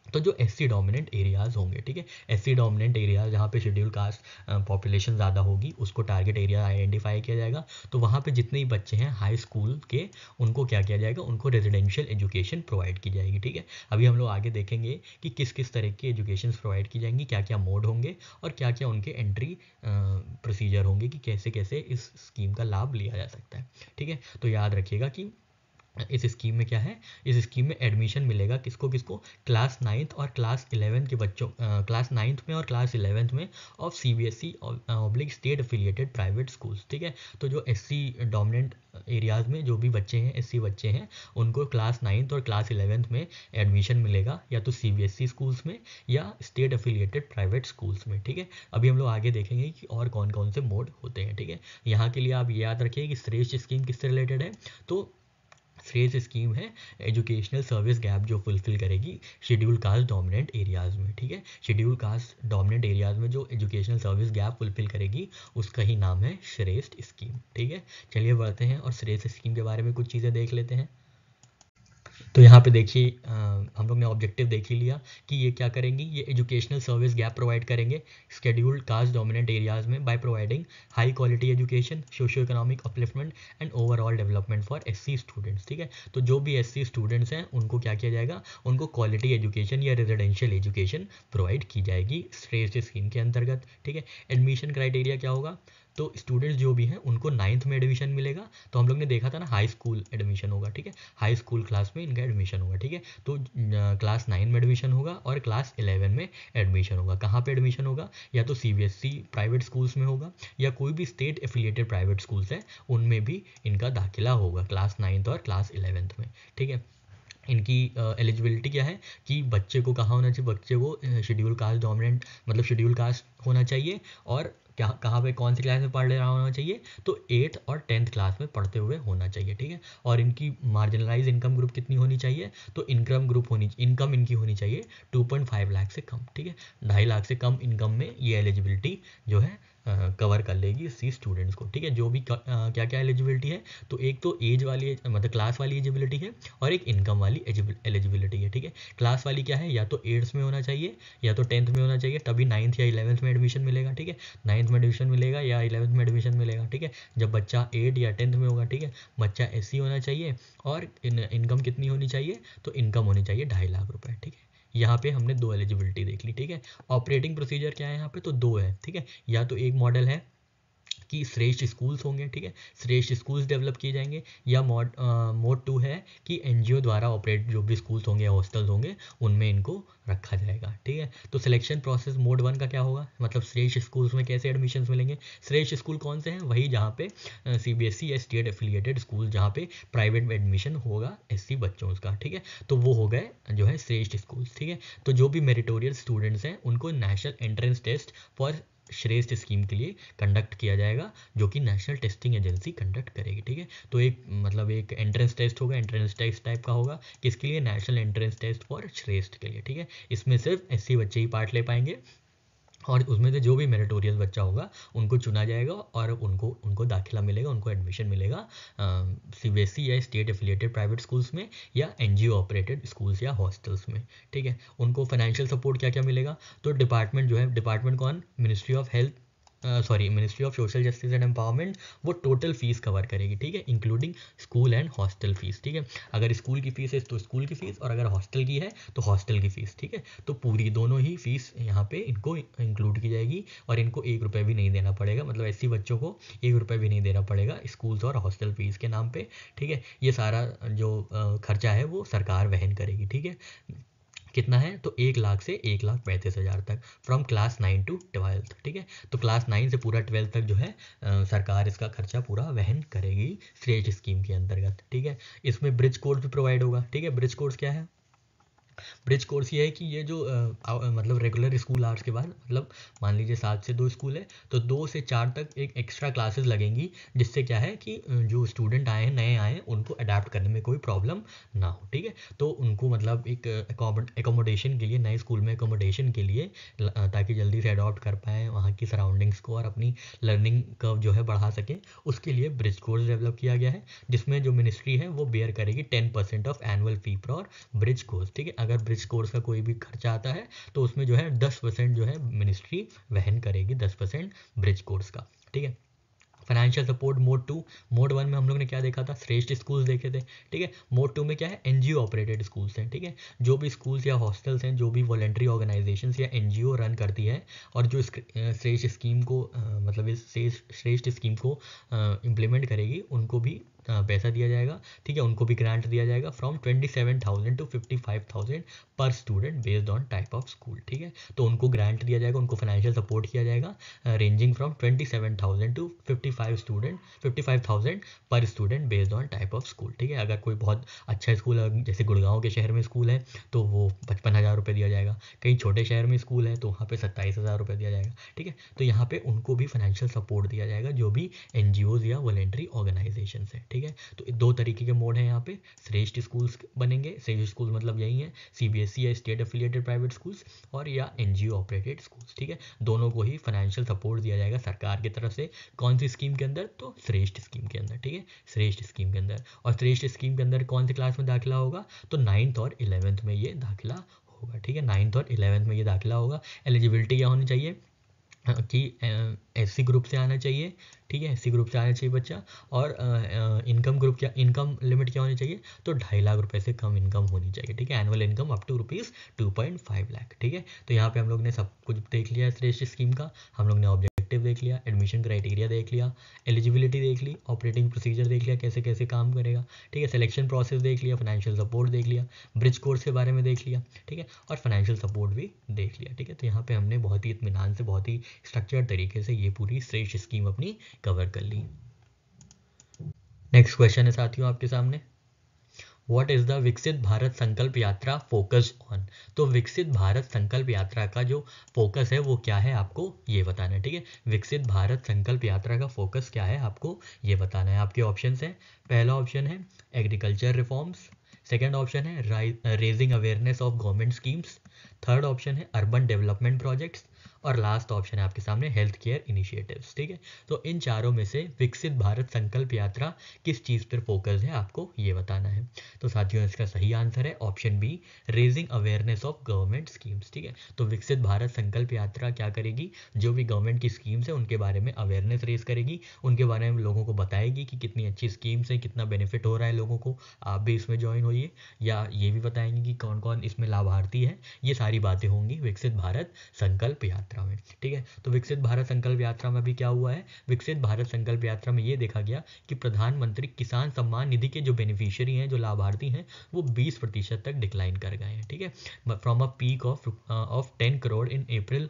तो जो SC डोमिनेंट एरियाज़ होंगे, ठीक है, SC डोमिनेंट एरिया जहाँ पे शेड्यूल कास्ट पॉपुलेशन ज़्यादा होगी उसको टारगेट एरिया आइडेंटिफाई किया जाएगा। तो वहाँ पे जितने भी बच्चे हैं हाई स्कूल के, उनको क्या किया जाएगा, उनको रेजिडेंशियल एजुकेशन प्रोवाइड की जाएगी, ठीक है। अभी हम लोग आगे देखेंगे कि किस किस तरह की एजुकेशन प्रोवाइड की जाएंगी, क्या क्या मोड होंगे और क्या क्या उनके एंट्री प्रोसीजर होंगे, कि कैसे कैसे इस स्कीम का लाभ लिया जा सकता है, ठीक है। तो याद रखिएगा कि इस स्कीम में क्या है, इस स्कीम में एडमिशन मिलेगा किसको किसको, क्लास 9th और क्लास 11 के बच्चों, क्लास 9th में और क्लास 11th में of CBSE oblique state affiliated private schools, ठीक है। तो जो SC डोमिनेंट एरियाज़ में जो भी बच्चे हैं, SC बच्चे हैं, उनको क्लास 9th और क्लास 11th में एडमिशन मिलेगा या तो CBSE स्कूल्स में या स्टेट एफिलिएटेड प्राइवेट स्कूल्स में, ठीक है। अभी हम लोग आगे देखेंगे कि और कौन कौन से मोड होते हैं, ठीक है। यहाँ के लिए आप ये याद रखिए कि श्रेष्ठ स्कीम किससे रिलेटेड है, तो श्रेष्ठ स्कीम है एजुकेशनल सर्विस गैप जो फुलफिल करेगी शेड्यूल कास्ट डोमिनेंट एरियाज़ में, ठीक है। शेड्यूल कास्ट डोमिनेंट एरियाज़ में जो एजुकेशनल सर्विस गैप फुलफिल करेगी उसका ही नाम है श्रेष्ठ स्कीम, ठीक है। चलिए बढ़ते हैं और श्रेष्ठ स्कीम के बारे में कुछ चीज़ें देख लेते हैं। तो यहाँ पे देखिए हम लोग ने ऑब्जेक्टिव देख ही लिया कि ये क्या करेंगी, ये एजुकेशनल सर्विस गैप प्रोवाइड करेंगे शेड्यूल्ड कास्ट डोमिनेंट एरियाज़ में by providing high quality education, socio economic upliftment and overall development for SC students, ठीक है। तो जो भी SC स्टूडेंट्स हैं उनको क्या किया जाएगा, उनको क्वालिटी एजुकेशन या रेजिडेंशियल एजुकेशन प्रोवाइड की जाएगी श्रेष्ठ स्कीम के अंतर्गत, ठीक है। एडमिशन क्राइटेरिया क्या होगा, तो स्टूडेंट्स जो भी हैं उनको 9th में एडमिशन मिलेगा। तो हम लोग ने देखा था ना हाई स्कूल एडमिशन होगा, ठीक है, हाई स्कूल क्लास में इनका एडमिशन होगा, ठीक है। तो क्लास 9 में एडमिशन होगा और क्लास 11 में एडमिशन होगा। कहाँ पे एडमिशन होगा, या तो CBSE प्राइवेट स्कूल्स में होगा या कोई भी स्टेट एफिलिएटेड प्राइवेट स्कूल्स हैं उनमें भी इनका दाखिला होगा क्लास 9th और क्लास 11th में, ठीक है। इनकी एलिजिबिलिटी क्या है कि बच्चे को कहाँ होना चाहिए, बच्चे को शेड्यूल कास्ट डोमिनेंट मतलब शेड्यूल कास्ट होना चाहिए और क्या कहाँ पे कौन सी क्लास में पढ़ रहा होना चाहिए, तो 8th और 10th क्लास में पढ़ते हुए होना चाहिए, ठीक है। और इनकी मार्जिनलाइज इनकम ग्रुप कितनी होनी चाहिए, तो इनकम इनकी होनी चाहिए 2.5 लाख से कम, ठीक है। 2.5 लाख से कम इनकम में ये एलिजिबिलिटी जो है कवर कर लेगी सी स्टूडेंट्स को, ठीक है। जो भी क्या क्या एलिजिबिलिटी है, तो एक तो एज वाली मतलब क्लास वाली एलिजिबिलिटी है और एक इनकम वाली एलिजिबिलिटी है, ठीक है। क्लास वाली क्या है, या तो 8th में होना चाहिए या तो 10th में होना चाहिए, तभी 9th या 11th में एडमिशन मिलेगा, ठीक है। 9th में एडमिशन मिलेगा या 11th में एडमिशन मिलेगा, ठीक है। जब बच्चा 8 या 10th में होगा, ठीक है, बच्चा SC होना चाहिए और इनकम कितनी होनी चाहिए, तो इनकम होनी चाहिए 2.5 लाख रुपए, ठीक है। यहाँ पे हमने 2 एलिजिबिलिटी देख ली, ठीक है। ऑपरेटिंग प्रोसीजर क्या है यहाँ पे, तो 2 है, ठीक है। या तो एक मॉडल है कि श्रेष्ठ स्कूल्स होंगे, ठीक है, श्रेष्ठ स्कूल्स डेवलप किए जाएंगे, या मोड 2 है कि NGO द्वारा ऑपरेट जो भी स्कूल्स होंगे या हॉस्टल्स होंगे उनमें इनको रखा जाएगा, ठीक है। तो सिलेक्शन प्रोसेस मोड 1 का क्या होगा, मतलब श्रेष्ठ स्कूल्स में कैसे एडमिशन्स मिलेंगे। श्रेष्ठ स्कूल कौन से हैं, वही जहाँ पे CBSE या स्टेट एफिलिएटेड स्कूल जहाँ पे प्राइवेट में एडमिशन होगा SC बच्चों का, ठीक है। तो वो हो गए जो है श्रेष्ठ स्कूल्स, ठीक है। तो जो भी मेरिटोरियल स्टूडेंट्स हैं उनको नेशनल एंट्रेंस टेस्ट फॉर श्रेष्ठ स्कीम के लिए कंडक्ट किया जाएगा, जो कि नेशनल टेस्टिंग एजेंसी कंडक्ट करेगी, ठीक है। तो एक एंट्रेंस टेस्ट होगा, एंट्रेंस टेस्ट टाइप का होगा, किसके लिए, नेशनल एंट्रेंस टेस्ट फॉर श्रेष्ठ के लिए, ठीक है। इसमें सिर्फ SC बच्चे ही पार्ट ले पाएंगे और उसमें से जो भी मेरिटोरियस बच्चा होगा उनको चुना जाएगा और उनको दाखिला मिलेगा, उनको एडमिशन मिलेगा CBSE या स्टेट एफिलिएटेड प्राइवेट स्कूल्स में या NGO ऑपरेटेड स्कूल्स या हॉस्टल्स में, ठीक है। उनको फाइनेंशियल सपोर्ट क्या क्या मिलेगा, तो डिपार्टमेंट जो है, डिपार्टमेंट कौन, ministry of social justice and empowerment, वो टोटल फीस कवर करेगी, ठीक है, including school and hostel fees, ठीक है। अगर स्कूल की फीस है तो स्कूल की फीस और अगर हॉस्टल की है तो हॉस्टल की फीस, ठीक है। तो पूरी दोनों ही फीस यहाँ पे इनको इंक्लूड की जाएगी और इनको 1 रुपये भी नहीं देना पड़ेगा, मतलब SC बच्चों को 1 रुपये भी नहीं देना पड़ेगा स्कूल्स और हॉस्टल फीस के नाम पे, ठीक है। ये सारा जो खर्चा है वो सरकार वहन करेगी, ठीक है। कितना है, तो 1 लाख से 1,35,000 तक फ्रॉम क्लास 9 to 12th, ठीक है। तो क्लास 9 से पूरा 12th तक जो है सरकार इसका खर्चा पूरा वहन करेगी श्रेष्ठ स्कीम के अंतर्गत, ठीक है। इसमें ब्रिज कोर्स भी प्रोवाइड होगा, ठीक है। ब्रिज कोर्स क्या है, ब्रिज कोर्स ये है कि ये जो मतलब रेगुलर स्कूल आवर्स के बाद, मतलब मान लीजिए 7 से 2 स्कूल है तो 2 से 4 तक एक एक्स्ट्रा क्लासेस लगेंगी, जिससे क्या है कि जो स्टूडेंट आए हैं, नए आए हैं, उनको अडाप्ट करने में कोई प्रॉब्लम ना हो, ठीक है। तो उनको मतलब एक एकोमोडेशन के लिए, नए स्कूल में एकोमोडेशन के लिए, ताकि जल्दी से अडॉप्ट कर पाएँ वहाँ की सराउंडिंग्स को और अपनी लर्निंग कर्व जो है बढ़ा सकें, उसके लिए ब्रिज कोर्स डेवलप किया गया है, जिसमें जो मिनिस्ट्री है वो बेयर करेगी 10% of annual fee for bridge course, ठीक है। अगर ब्रिज कोर्स का कोई भी खर्चा आता है तो उसमें जो है 10% जो है मिनिस्ट्री वहन करेगी, 10% ब्रिज कोर्स का, ठीक है। फाइनेंशियल सपोर्ट मोड 2, मोड 1 में हम लोग ने क्या देखा था, श्रेष्ठ स्कूल्स देखे थे, ठीक है। मोड 2 में क्या है, एनजीओ ऑपरेटेड स्कूल्स हैं, ठीक है। जो भी स्कूल्स या हॉस्टल्स हैं, जो भी वॉलेंट्री ऑर्गेनाइजेशंस या एनजीओ रन करती है और जो श्रेष्ठ स्कीम को मतलब इस श्रेष्ठ स्कीम को इम्प्लीमेंट करेगी, उनको भी पैसा दिया जाएगा, ठीक है। उनको भी ग्रांट दिया जाएगा फ्रॉम 27,000 टू 55,000 पर student based on type of school, ठीक है। तो उनको ग्रांट दिया जाएगा, उनको फाइनेंशियल सपोर्ट किया जाएगा रेंजिंग फ्रॉम 27,000 टू 55,000 पर student based on type of school, ठीक है। अगर कोई बहुत अच्छा स्कूल है, जैसे गुड़गांव के शहर में स्कूल है, तो वो 55,000 रुपये दिया जाएगा। कहीं छोटे शहर में स्कूल है तो वहाँ पे 27,000 रुपये दिया जाएगा, ठीक है। तो यहाँ पे उनको भी फाइनेंशियल सपोर्ट दिया जाएगा, जो भी एनजीओज या वॉलेंट्री ऑर्गेनाइजेशन है, ठीक है। तो 2 तरीके के मोड हैं यहाँ पे, श्रेष्ठ स्कूल्स बनेंगे, श्रेष्ठ स्कूल मतलब यही है सीबीएसई या स्टेट एफिलिएटेड प्राइवेट स्कूल्स, और या एनजीओ ऑपरेटेड स्कूल्स, ठीक है। दोनों को ही फाइनेंशियल सपोर्ट दिया जाएगा सरकार की तरफ से। कौन सी स्कीम के अंदर, तो श्रेष्ठ स्कीम के अंदर, ठीक है, श्रेष्ठ स्कीम के अंदर। और श्रेष्ठ स्कीम के अंदर कौन सी क्लास में दाखिला होगा, तो 9th और 11th में ये दाखिला होगा, ठीक है। 9th और 11th में ये दाखिला होगा। एलिजिबिलिटी क्या होनी चाहिए कि एससी ग्रुप से आना चाहिए, ठीक है, एससी ग्रुप से आना चाहिए बच्चा। और इनकम ग्रुप क्या, इनकम लिमिट क्या होनी चाहिए, तो 2.5 लाख रुपए से कम इनकम होनी चाहिए, ठीक है। Annual income up to ₹2.5 lakh, ठीक है। तो यहाँ पे हम लोग ने सब कुछ देख लिया श्रेष्ठ स्कीम का। हम लोग ने ऑब्जेक्टिव देख लिया, एडमिशन क्राइटेरिया देख लिया, एलिजिबिलिटी देख ली, ऑपरेटिंग प्रोसीजर देख लिया, कैसे कैसे काम करेगा, ठीक है। सिलेक्शन प्रोसेस देख लिया, फाइनेंशियल सपोर्ट देख लिया, ब्रिज कोर्स के बारे में देख लिया, ठीक है, और फाइनेंशियल सपोर्ट भी देख लिया, ठीक है। तो यहाँ पे हमने बहुत ही इत्मीनान से, बहुत ही स्ट्रक्चर्ड तरीके से ये पूरी श्रेष्ठ स्कीम अपनी कवर कर ली। नेक्स्ट क्वेश्चन है साथियों आपके सामने, व्हाट इज द विकसित भारत संकल्प यात्रा फोकस ऑन। तो विकसित भारत संकल्प यात्रा का जो फोकस है वो क्या है, आपको ये बताना है, ठीक है। विकसित भारत संकल्प यात्रा का फोकस क्या है, आपको ये बताना है। आपके ऑप्शंस हैं, पहला ऑप्शन है एग्रीकल्चर रिफॉर्म्स, सेकेंड ऑप्शन है raising awareness of government schemes, third option है अर्बन डेवलपमेंट प्रोजेक्ट्स, और लास्ट ऑप्शन है आपके सामने हेल्थ केयर इनिशिएटिव्स, ठीक है। तो इन चारों में से विकसित भारत संकल्प यात्रा किस चीज़ पर फोकस है, आपको ये बताना है। तो साथियों इसका सही आंसर है option B, raising awareness of government schemes, ठीक है। तो विकसित भारत संकल्प यात्रा क्या करेगी, जो भी गवर्नमेंट की स्कीम्स है उनके बारे में अवेयरनेस रेज करेगी, उनके बारे में लोगों को बताएगी कि कितनी अच्छी स्कीम्स है, कितना बेनिफिट हो रहा है लोगों को, आप भी इसमें ज्वाइन होइए, या ये भी बताएंगे कि कौन कौन इसमें लाभार्थी है। ये सारी बातें होंगी विकसित भारत संकल्प यात्रा में, ठीक है। तो विकसित भारत संकल्प यात्रा में भी क्या हुआ है, विकसित भारत संकल्प यात्रा में ये देखा गया कि प्रधानमंत्री किसान सम्मान निधि के जो बेनिफिशियरी हैं, जो लाभार्थी हैं, वो 20% तक डिक्लाइन कर गए हैं, ठीक है। From a peak of 10 crore in April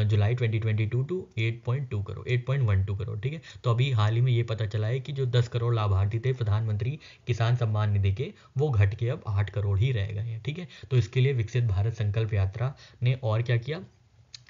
July 2022 to 8.2 crore 8.12 crore, ठीक है। तो अभी हाल ही में ये पता चला है कि जो 10 करोड़ लाभार्थी थे प्रधानमंत्री किसान सम्मान निधि के, वो घट के अब 8 करोड़ ही रह गए हैं, ठीक है। तो इसके लिए विकसित भारत संकल्प यात्रा ने और क्या किया,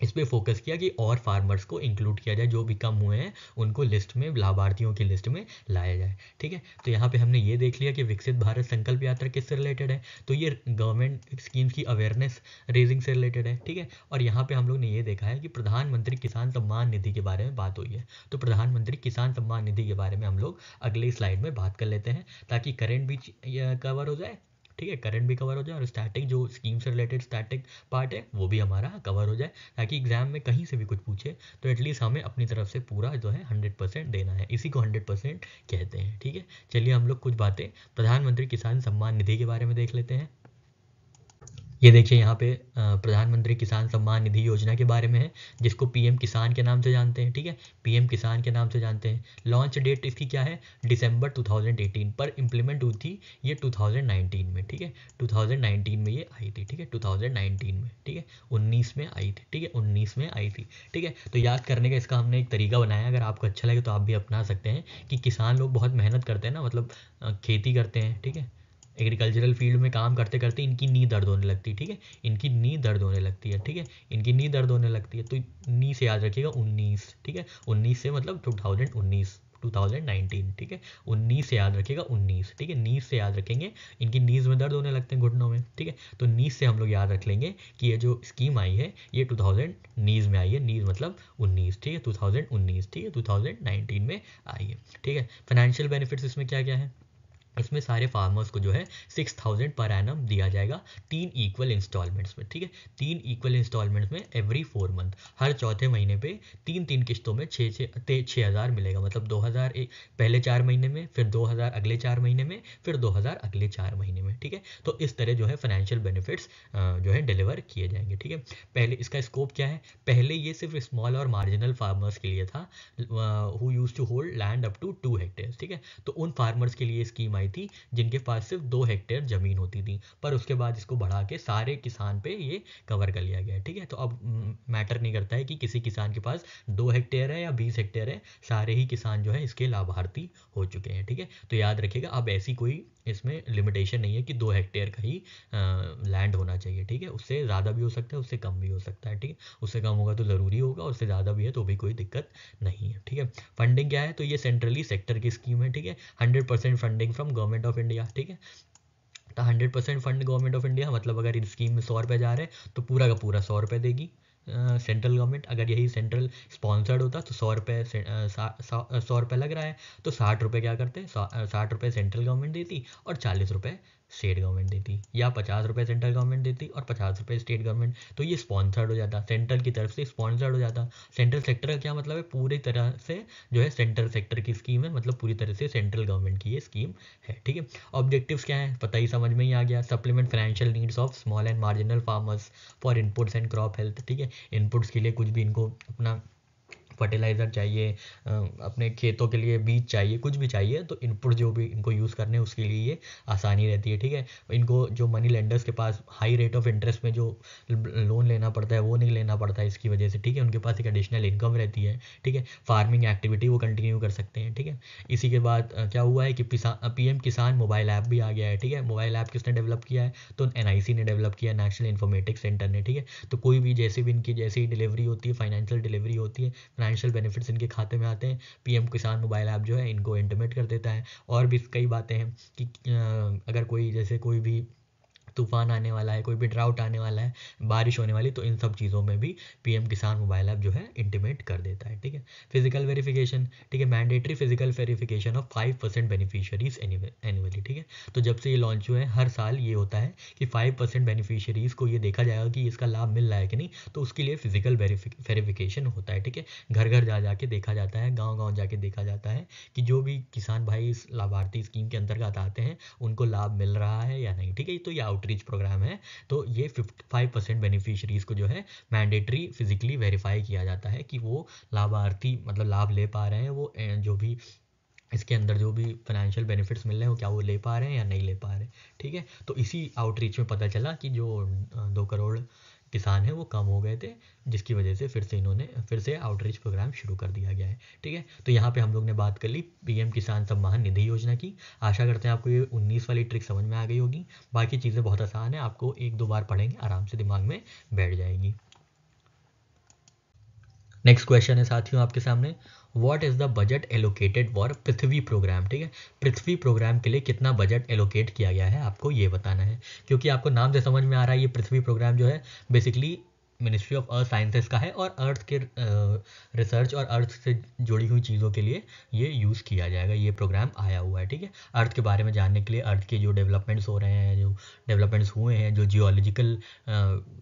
इस पर फोकस किया कि और फार्मर्स को इंक्लूड किया जाए, जो भी कम हुए हैं उनको लिस्ट में, लाभार्थियों की लिस्ट में लाया जाए, ठीक है। तो यहाँ पे हमने ये देख लिया कि विकसित भारत संकल्प यात्रा किससे रिलेटेड है, तो ये गवर्नमेंट स्कीम्स की अवेयरनेस रेजिंग से रिलेटेड है, ठीक है। और यहाँ पे हम लोग ने ये देखा है कि प्रधानमंत्री किसान सम्मान निधि के बारे में बात हुई है। तो प्रधानमंत्री किसान सम्मान निधि के बारे में हम लोग अगले स्लाइड में बात कर लेते हैं, ताकि करंट भी कवर हो जाए, ठीक है, करंट भी कवर हो जाए, और स्टैटिक जो स्कीम से रिलेटेड स्टैटिक पार्ट है वो भी हमारा कवर हो जाए, ताकि एग्जाम में कहीं से भी कुछ पूछे तो एटलीस्ट हमें अपनी तरफ से पूरा जो है 100% देना है, इसी को 100% कहते हैं, ठीक है। चलिए हम लोग कुछ बातें प्रधानमंत्री किसान सम्मान निधि के बारे में देख लेते हैं। ये देखिए यहाँ पे प्रधानमंत्री किसान सम्मान निधि योजना के बारे में है, जिसको पीएम किसान के नाम से जानते हैं, ठीक है, पीएम किसान के नाम से जानते हैं। लॉन्च डेट इसकी क्या है, दिसंबर 2018, पर इम्प्लीमेंट हुई थी ये 2019 में, ठीक है, 2019 में ये आई थी, ठीक है, 2019 में, ठीक है, 19 में आई थी, ठीक है, 19 में आई थी, ठीक है। तो याद करने का इसका हमने एक तरीका बनाया, अगर आपको अच्छा लगे तो आप भी अपना सकते हैं, कि किसान लोग बहुत मेहनत करते हैं ना, मतलब खेती करते हैं, ठीक है, एग्रीकल्चरल फील्ड में काम करते करते इनकी नी दर्द होने लगती है, ठीक है, इनकी नी दर्द होने लगती है, ठीक है, इनकी नी दर्द होने लगती है। तो नी से याद रखिएगा 19, ठीक है, 19 से मतलब 2019, ठीक है, 19 से याद रखिएगा 19, ठीक है, नीज से याद रखेंगे, इनकी नीज में दर्द होने लगते हैं, घुटनों में, ठीक है। तो नीज से हम लोग याद रख लेंगे कि ये जो स्कीम आई है ये 2000 नीज में आई है, नीज मतलब 19, ठीक है, 2019, ठीक है, 2019 में आई है, ठीक है। फाइनेंशियल बेनिफिट्स इसमें क्या क्या है, इसमें सारे फार्मर्स को जो है 6000 पर एनम दिया जाएगा 3 इक्वल इंस्टॉलमेंट्स में, ठीक है। 3 इक्वल इंस्टॉलमेंट्स में एवरी 4 मंथ, हर चौथे महीने पे 3 किस्तों में 6,000 मिलेगा। मतलब 2000 पहले 4 महीने में, फिर 2000 अगले 4 महीने में, फिर 2000 अगले 4 महीने में, ठीक है। तो इस तरह जो है फाइनेंशियल बेनिफिट्स जो है डिलीवर किए जाएंगे, ठीक है। पहले इसका स्कोप क्या है, पहले ये सिर्फ स्मॉल और मार्जिनल फार्मर्स के लिए था who used to hold land up to 2 hectares, ठीक है। तो उन फार्मर्स के लिए स्कीम आई थी जिनके पास सिर्फ 2 हेक्टेयर ज़मीन होती थी, पर उसके बाद इसको बढ़ा के सारे किसान पे ये कवर कर लिया गया है, ठीक है। तो अब मैटर नहीं करता है कि किसी किसान के पास 2 हेक्टेयर है या 20 हेक्टेयर है, सारे ही किसान जो है इसके लाभार्थी हो चुके हैं, ठीक है। तो याद रखिएगा, अब ऐसी कोई इसमें लिमिटेशन नहीं है कि 2 हेक्टेयर का ही लैंड होना चाहिए, ठीक है। उससे ज़्यादा भी हो सकता है, उससे कम भी हो सकता है, ठीक है। उससे कम होगा तो ज़रूरी होगा, उससे ज़्यादा भी है तो भी कोई दिक्कत नहीं है, ठीक है। फंडिंग क्या है, तो ये सेंट्रली सेक्टर की स्कीम है, ठीक है। 100% funding from government of India, ठीक है। तो 100% फंड गवर्नमेंट ऑफ इंडिया, मतलब अगर इस स्कीम में 100 रुपये जा रहे हैं तो पूरा का पूरा 100 रुपये देगी सेंट्रल गवर्नमेंट। अगर यही सेंट्रल स्पॉन्सर्ड होता तो 100 रुपये 100 रुपये लग रहा है तो 60 रुपये क्या करते हैं, 60 रुपये सेंट्रल गवर्नमेंट देती और 40 रुपये स्टेट गवर्नमेंट देती, या 50 रुपये सेंट्रल गवर्नमेंट देती और 50 रुपये स्टेट गवर्नमेंट। तो ये स्पॉन्सर्ड हो जाता, सेंट्रल की तरफ से स्पॉन्सर्ड हो जाता। सेंट्रल सेक्टर का क्या मतलब है, पूरी तरह से जो है सेंट्रल सेक्टर की स्कीम है, मतलब पूरी तरह से सेंट्रल गवर्नमेंट की ये स्कीम है, ठीक है। ऑब्जेक्टिव्स क्या है, पता ही समझ में ही आ गया, supplement financial needs of small and marginal farmers for inputs and crop health, ठीक है। इनपुट्स के लिए कुछ भी इनको अपना फर्टिलाइज़र चाहिए, अपने खेतों के लिए बीज चाहिए, कुछ भी चाहिए तो इनपुट जो भी इनको यूज़ करने उसके लिए ये आसानी रहती है, ठीक है। इनको जो मनी लेंडर्स के पास हाई रेट ऑफ इंटरेस्ट में जो लोन लेना पड़ता है वो नहीं लेना पड़ता है इसकी वजह से, ठीक है। उनके पास एक एडिशनल इनकम रहती है, ठीक है। फार्मिंग एक्टिविटी वो कंटिन्यू कर सकते हैं, ठीक है। इसी के बाद क्या हुआ है कि PM किसान मोबाइल ऐप भी आ गया है, ठीक है। मोबाइल ऐप किसने डेवलप किया है, तो NIC ने डेवलप किया, नेशनल इन्फॉर्मेटिक्स सेंटर ने, ठीक है। तो कोई भी जैसे भी इनकी जैसी डिलीवरी होती है, फाइनेंशियल डिलीवरी होती है, फाइनेंशियल बेनिफिट्स इनके खाते में आते हैं, PM किसान मोबाइल ऐप जो है इनको इंटीमेट कर देता है। और भी कई बातें हैं कि अगर कोई जैसे कोई भी तूफान आने वाला है, कोई भी ड्राउट आने वाला है, बारिश होने वाली, तो इन सब चीज़ों में भी PM किसान मोबाइल ऐप जो है इंटीमेट कर देता है, ठीक है। फिजिकल वेरिफिकेशन, ठीक है, mandatory physical verification of 5% beneficiaries annually, ठीक है। तो जब से ये लॉन्च हुए हैं हर साल ये होता है कि 5% बेनिफिशियरीज को ये देखा जाएगा कि इसका लाभ मिल रहा है कि नहीं, तो उसके लिए फिजिकल वेरिफिकेशन होता है, ठीक है। घर घर जा जाके देखा जाता है, गाँव गाँव जाके देखा जाता है कि जो भी किसान भाई इस लाभार्थी स्कीम के अंतर्गत आते हैं उनको लाभ मिल रहा है या नहीं, ठीक है। तो ये आउटरीच प्रोग्राम है, तो ये 5% बेनिफिशरीज को जो है मैंडेटरी फिजिकली वेरीफाई किया जाता है कि वो लाभार्थी मतलब लाभ ले पा रहे हैं, वो जो भी इसके अंदर जो भी फाइनेंशियल बेनिफिट्स मिल रहे हैं वो क्या वो ले पा रहे हैं या नहीं ले पा रहे, ठीक है। तो इसी आउटरीच में पता चला कि जो 2 करोड़ किसान हैं वो कम हो गए थे, जिसकी वजह से फिर से आउटरीच प्रोग्राम शुरू कर दिया गया है, ठीक है। तो यहाँ पे हम लोग ने बात कर ली PM किसान सम्मान निधि योजना की। आशा करते हैं आपको ये 19 वाली ट्रिक समझ में आ गई होगी। बाकी चीज़ें बहुत आसान है, आपको 1-2 बार पढ़ेंगे आराम से दिमाग में बैठ जाएगी। नेक्स्ट क्वेश्चन है साथियों आपके सामने, what is the budget allocated for Prithvi program, ठीक है। पृथ्वी प्रोग्राम के लिए कितना बजट एलोकेट किया गया है आपको ये बताना है, क्योंकि आपको नाम से समझ में आ रहा है ये पृथ्वी प्रोग्राम जो है basically ministry of earth sciences का है और अर्थ के रिसर्च और अर्थ से जुड़ी हुई चीज़ों के लिए ये यूज़ किया जाएगा, ये प्रोग्राम आया हुआ है, ठीक है। अर्थ के बारे में जानने के लिए, अर्थ के जो डेवलपमेंट्स हो रहे हैं, जो डेवलपमेंट्स हुए हैं, जो जियोलॉजिकल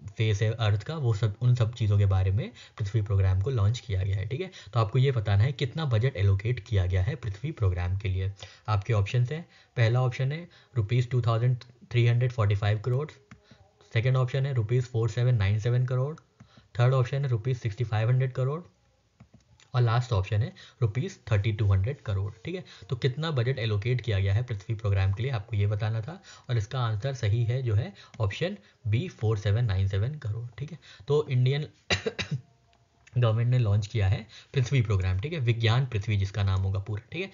फेस है अर्थ का, वो सब उन सब चीज़ों के बारे में पृथ्वी प्रोग्राम को लॉन्च किया गया है, ठीक है। तो आपको ये बताना है कितना बजट एलोकेट किया गया है पृथ्वी प्रोग्राम के लिए। आपके ऑप्शन हैं, पहला ऑप्शन है ₹2345 करोड़, सेकेंड ऑप्शन है ₹4797 करोड़, थर्ड ऑप्शन है ₹6500 करोड़ और लास्ट ऑप्शन है ₹3200 करोड़, ठीक है। तो कितना बजट एलोकेट किया गया है पृथ्वी प्रोग्राम के लिए आपको ये बताना था, और इसका आंसर सही है जो है ऑप्शन B 4797 करोड़, ठीक है। तो इंडियन गवर्नमेंट ने लॉन्च किया है पृथ्वी प्रोग्राम, ठीक है। विज्ञान पृथ्वी जिसका नाम होगा पूरा, ठीक है,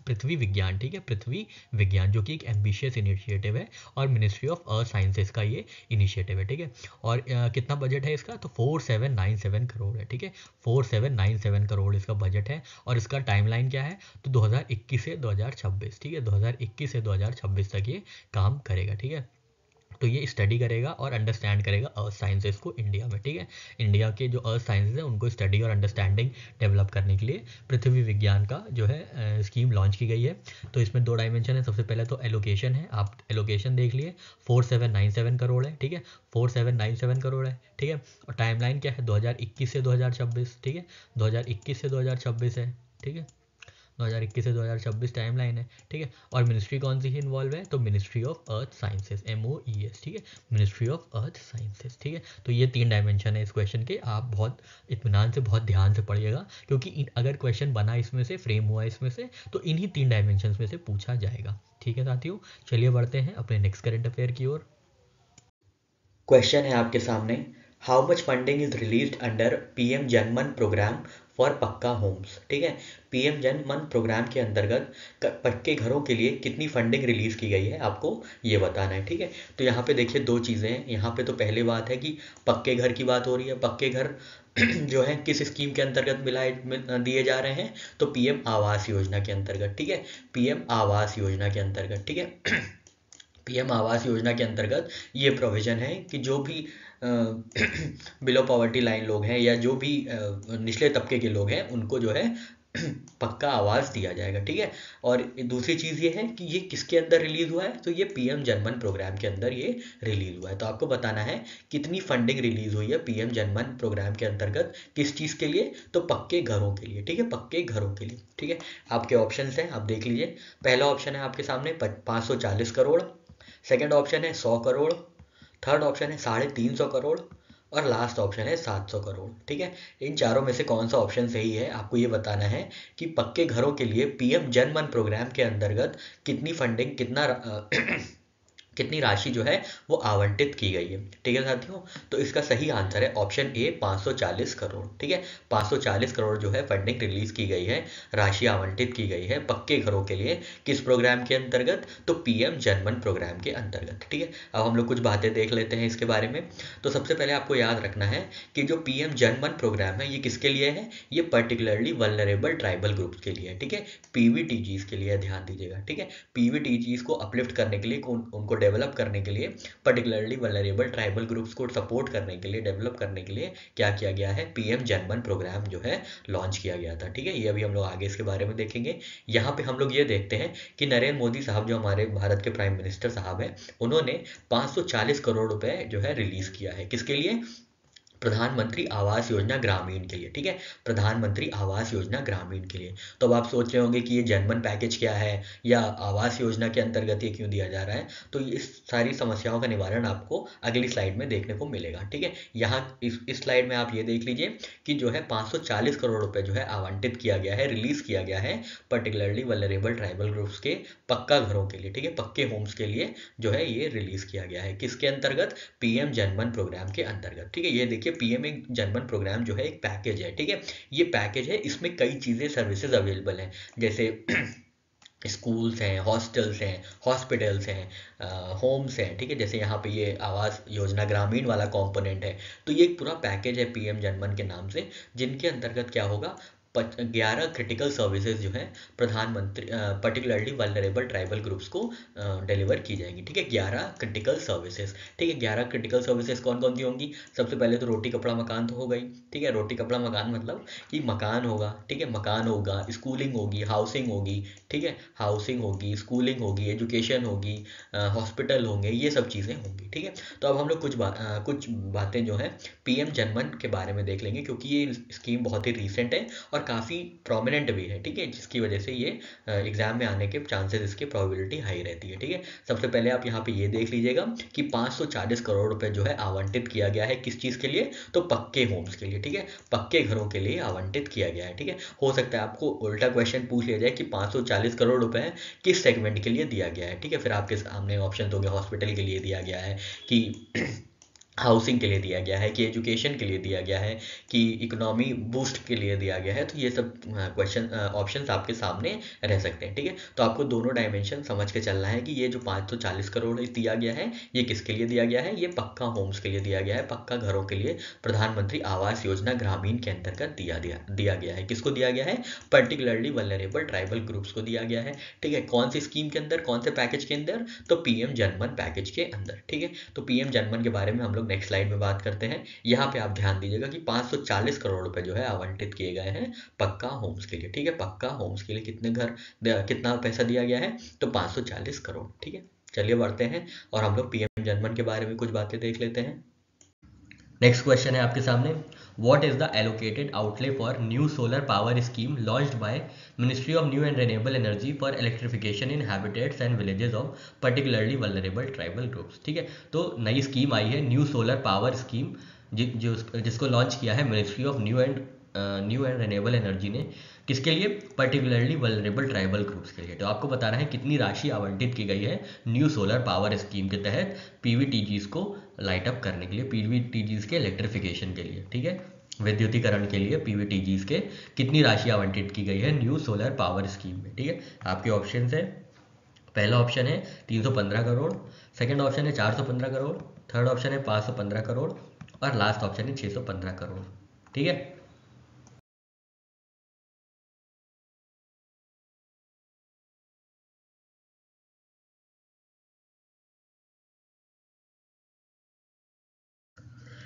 पृथ्वी विज्ञान, ठीक है, पृथ्वी विज्ञान जो कि एक एम्बिशियस इनिशिएटिव है और मिनिस्ट्री ऑफ अर्थ साइंसेस का ये इनिशिएटिव है, ठीक है। और कितना बजट है इसका, तो 4797 करोड़ है, ठीक है। 4797 करोड़ इसका बजट है और इसका टाइमलाइन क्या है, तो 2021 से 2026, ठीक है, 2021 से 2026 तक ये काम करेगा, ठीक है। तो ये स्टडी करेगा और अंडरस्टैंड करेगा अर्थ साइंसेस को इंडिया में, ठीक है। इंडिया के जो अर्थ साइंसेस है उनको स्टडी और अंडरस्टैंडिंग डेवलप करने के लिए पृथ्वी विज्ञान का जो है स्कीम लॉन्च की गई है। तो इसमें 2 डायमेंशन है। सबसे पहले तो एलोकेशन है, आप एलोकेशन देख लिए 4797 करोड़ है, ठीक है, 4797 करोड़ है, ठीक है। और टाइमलाइन क्या है, 2021 से 2026, ठीक है, 2021 से 2026 है, ठीक है, 2021 से 2026 टाइमलाइन है, ठीक है। और मिनिस्ट्री कौन सी इन्वॉल्व है, तो ministry of earth sciences, MOES, ठीक है, मिनिस्ट्री ऑफ अर्थ साइंसेस, ठीक है। तो ये 3 डायमेंशन है इस क्वेश्चन के, आप बहुत इत्मीनान से बहुत ध्यान से पढ़िएगा, क्योंकि अगर क्वेश्चन बना इसमें से, फ्रेम हुआ इसमें से, तो इन्हीं 3 डायमेंशन में से पूछा जाएगा, ठीक है साथियों। चलिए बढ़ते हैं अपने नेक्स्ट करंट अफेयर की ओर। क्वेश्चन है आपके सामने, how much funding is released under PM Janman programme for पक्का होम्स, ठीक है। पीएम जनमन प्रोग्राम के अंतर्गत पक्के घरों के लिए कितनी फंडिंग रिलीज की गई है, आपको ये बताना है, ठीक है। तो यहाँ पे देखिए 2 चीज़ें हैं। यहाँ पे तो पहली बात है कि पक्के घर की बात हो रही है। पक्के घर जो है किस स्कीम के अंतर्गत दिए जा रहे हैं, तो पीएम आवास योजना के अंतर्गत, ठीक है, पीएम आवास योजना के अंतर्गत, ठीक है। पीएम आवास योजना के अंतर्गत ये प्रोविज़न है कि जो भी बिलो पॉवर्टी लाइन लोग हैं या जो भी निचले तबके के लोग हैं उनको जो है पक्का आवास दिया जाएगा, ठीक है। और दूसरी चीज़ ये है कि ये किसके अंदर रिलीज़ हुआ है, तो ये पीएम जनमन प्रोग्राम के अंदर ये रिलीज़ हुआ है। तो आपको बताना है कितनी फंडिंग रिलीज़ हुई है पीएम जनमन प्रोग्राम के अंतर्गत, किस चीज़ के लिए, तो पक्के घरों के लिए, ठीक है, पक्के घरों के लिए, ठीक है। आपके ऑप्शंस हैं, आप देख लीजिए। पहला ऑप्शन है आपके सामने 540 करोड़, सेकंड ऑप्शन है 100 करोड़, थर्ड ऑप्शन है 350 करोड़, और लास्ट ऑप्शन है 700 करोड़, ठीक है। इन चारों में से कौन सा ऑप्शन सही है, आपको ये बताना है कि पक्के घरों के लिए पीएम जनमन प्रोग्राम के अंतर्गत कितनी फंडिंग, कितनी राशि जो है वो आवंटित की गई है, ठीक है साथियों। तो इसका सही आंसर है ऑप्शन ए 540 करोड़, ठीक है। 540 करोड़ जो है फंडिंग रिलीज की गई है, राशि आवंटित की गई है पक्के घरों के लिए, किस प्रोग्राम के अंतर्गत, तो पीएम जनमन प्रोग्राम के अंतर्गत, ठीक है। अब हम लोग कुछ बातें देख लेते हैं इसके बारे में। तो सबसे पहले आपको याद रखना है कि जो पीएम जनमन प्रोग्राम है ये किसके लिए है, ये पर्टिकुलरली वल्नरेबल ट्राइबल ग्रुप्स के लिए है, ठीक है, PVTGs के लिए, ध्यान दीजिएगा, ठीक है। PVTGs को अपलिफ्ट करने के लिए, उनको डेवलप करने के लिए, पर्टिकुलरली वल्नरेबल ट्राइबल ग्रुप्स को सपोर्ट करने के लिए, डेवलप करने के लिए क्या किया गया है, पीएम जनमन प्रोग्राम जो है लॉन्च किया गया था, ठीक है। ये अभी हम लोग आगे इसके बारे में देखेंगे। यहाँ पे हम लोग ये देखते हैं कि नरेंद्र मोदी साहब जो हमारे भारत के प्राइम मिनिस्टर साहब हैं, उन्होंने 540 करोड़ रुपए जो है रिलीज किया है, किसके लिए, प्रधानमंत्री आवास योजना ग्रामीण के लिए, ठीक है, प्रधानमंत्री आवास योजना ग्रामीण के लिए। तो अब आप सोच रहे होंगे कि ये जनमन पैकेज क्या है या आवास योजना के अंतर्गत ये क्यों दिया जा रहा है, तो इस सारी समस्याओं का निवारण आपको अगली स्लाइड में देखने को मिलेगा, ठीक है। यहाँ इस स्लाइड में आप ये देख लीजिए कि जो है 540 करोड़ रुपए जो है आवंटित किया गया है, रिलीज किया गया है पर्टिकुलरली वल्नरेबल ट्राइबल ग्रुप्स के पक्का घरों के लिए, ठीक है, पक्के होम्स के लिए जो है ये रिलीज किया गया है, किसके अंतर्गत, पीएम जनमन प्रोग्राम के अंतर्गत, ठीक है। ये देखिए पीएम जनमन प्रोग्राम जो है एक पैकेज है, ठीक है, ये पैकेज है, इसमें कई चीज़ें सर्विसेज अवेलेबल हैं, जैसे स्कूल्स हैं, हॉस्टल्स हैं, हॉस्पिटल्स हैं, होम्स हैं, ठीक है, जैसे यहाँ पे ये आवास योजना ग्रामीण वाला कंपोनेंट है। तो ये एक पूरा पैकेज है पीएम जनमन के नाम से, जिनके अंतर्गत क्या होगा, 11 क्रिटिकल सर्विसेज जो है प्रधानमंत्री पर्टिकुलरली वल्नरेबल ट्राइबल ग्रुप्स को डिलीवर की जाएंगी, ठीक है, 11 क्रिटिकल सर्विसेज, ठीक है। 11 क्रिटिकल सर्विसेज कौन कौन सी होंगी, सबसे पहले तो रोटी कपड़ा मकान तो हो गई, ठीक है, रोटी कपड़ा मकान मतलब कि मकान होगा, ठीक है, मकान होगा, स्कूलिंग होगी, हाउसिंग होगी, ठीक है, हाउसिंग होगी, स्कूलिंग होगी, एजुकेशन होगी, हॉस्पिटल होंगे, ये सब चीज़ें होंगी, ठीक है। तो अब हम लोग कुछ बातें जो है पीएम जनमन के बारे में देख लेंगे, क्योंकि ये स्कीम बहुत ही रिसेंट है और काफ़ी प्रोमिनेंट भी है, ठीक है, जिसकी वजह से ये एग्जाम में आने के चांसेस, इसकी प्रोबेबिलिटी हाई रहती है, ठीक है। सबसे पहले आप यहाँ पे ये देख लीजिएगा कि 540 करोड़ रुपए जो है आवंटित किया गया है, किस चीज़ के लिए, तो पक्के होम्स के लिए, ठीक है, पक्के घरों के लिए आवंटित किया गया है, ठीक है। हो सकता है आपको उल्टा क्वेश्चन पूछ लिया जाए कि 540 करोड़ रुपए किस सेगमेंट के लिए दिया गया है, ठीक है, फिर आपके सामने ऑप्शन होंगे, हॉस्पिटल के लिए दिया गया है कि हाउसिंग के लिए दिया गया है, कि एजुकेशन के लिए दिया गया है, कि इकोनॉमी बूस्ट के लिए दिया गया है। तो ये सब क्वेश्चन ऑप्शंस आपके सामने रह सकते हैं, ठीक है। तो आपको दोनों डायमेंशन समझ के चलना है कि ये जो 540 करोड़ दिया गया है ये किसके लिए दिया गया है, ये पक्का होम्स के लिए दिया गया है, पक्का घरों के लिए प्रधानमंत्री आवास योजना ग्रामीण के अंतर्गत दिया गया है। किसको दिया गया है, पर्टिकुलरली वल्नरेबल ट्राइबल ग्रुप्स को दिया गया है, ठीक है। कौन सी स्कीम के अंदर, कौन से पैकेज के अंदर, तो पीएम जनमन पैकेज के अंदर, ठीक है। तो पीएम जनमन के बारे में हम लोग नेक्स्ट स्लाइड में बात करते हैं। यहाँ पे आप ध्यान दीजिएगा कि 540 करोड़ रुपए जो है आवंटित किए गए हैं पक्का होम्स के लिए, ठीक है। पक्का होम्स के लिए कितना पैसा दिया गया है, तो 540 करोड़, ठीक है। चलिए बढ़ते हैं और हम लोग पीएम जनमन के बारे में कुछ बातें देख लेते हैं। नेक्स्ट क्वेश्चन है आपके सामने, what is the allocated outlay for new solar power scheme launched by Ministry of New and Renewable Energy for electrification in habitats and villages of particularly vulnerable tribal groups, ठीक है। तो नई scheme आई है new solar power scheme, जिसको launch किया है ministry of new and renewable energy ने, किसके लिए, पर्टिकुलरली वल्नरेबल ट्राइबल ग्रुप्स के लिए। तो आपको बताना है कितनी राशि आवंटित की गई है न्यू सोलर पावर स्कीम के तहत पीवीटीजीज को लाइट अप करने के लिए, पीवीटीजीज के इलेक्ट्रिफिकेशन के लिए, ठीक है, विद्युतीकरण के लिए पीवीटीजीज के कितनी राशि आवंटित की गई है न्यू सोलर पावर स्कीम में, ठीक है। आपके ऑप्शन है, पहला ऑप्शन है 315 करोड़, सेकंड ऑप्शन है 415 करोड़, थर्ड ऑप्शन है 515 करोड़ और लास्ट ऑप्शन है 615 करोड़, ठीक है।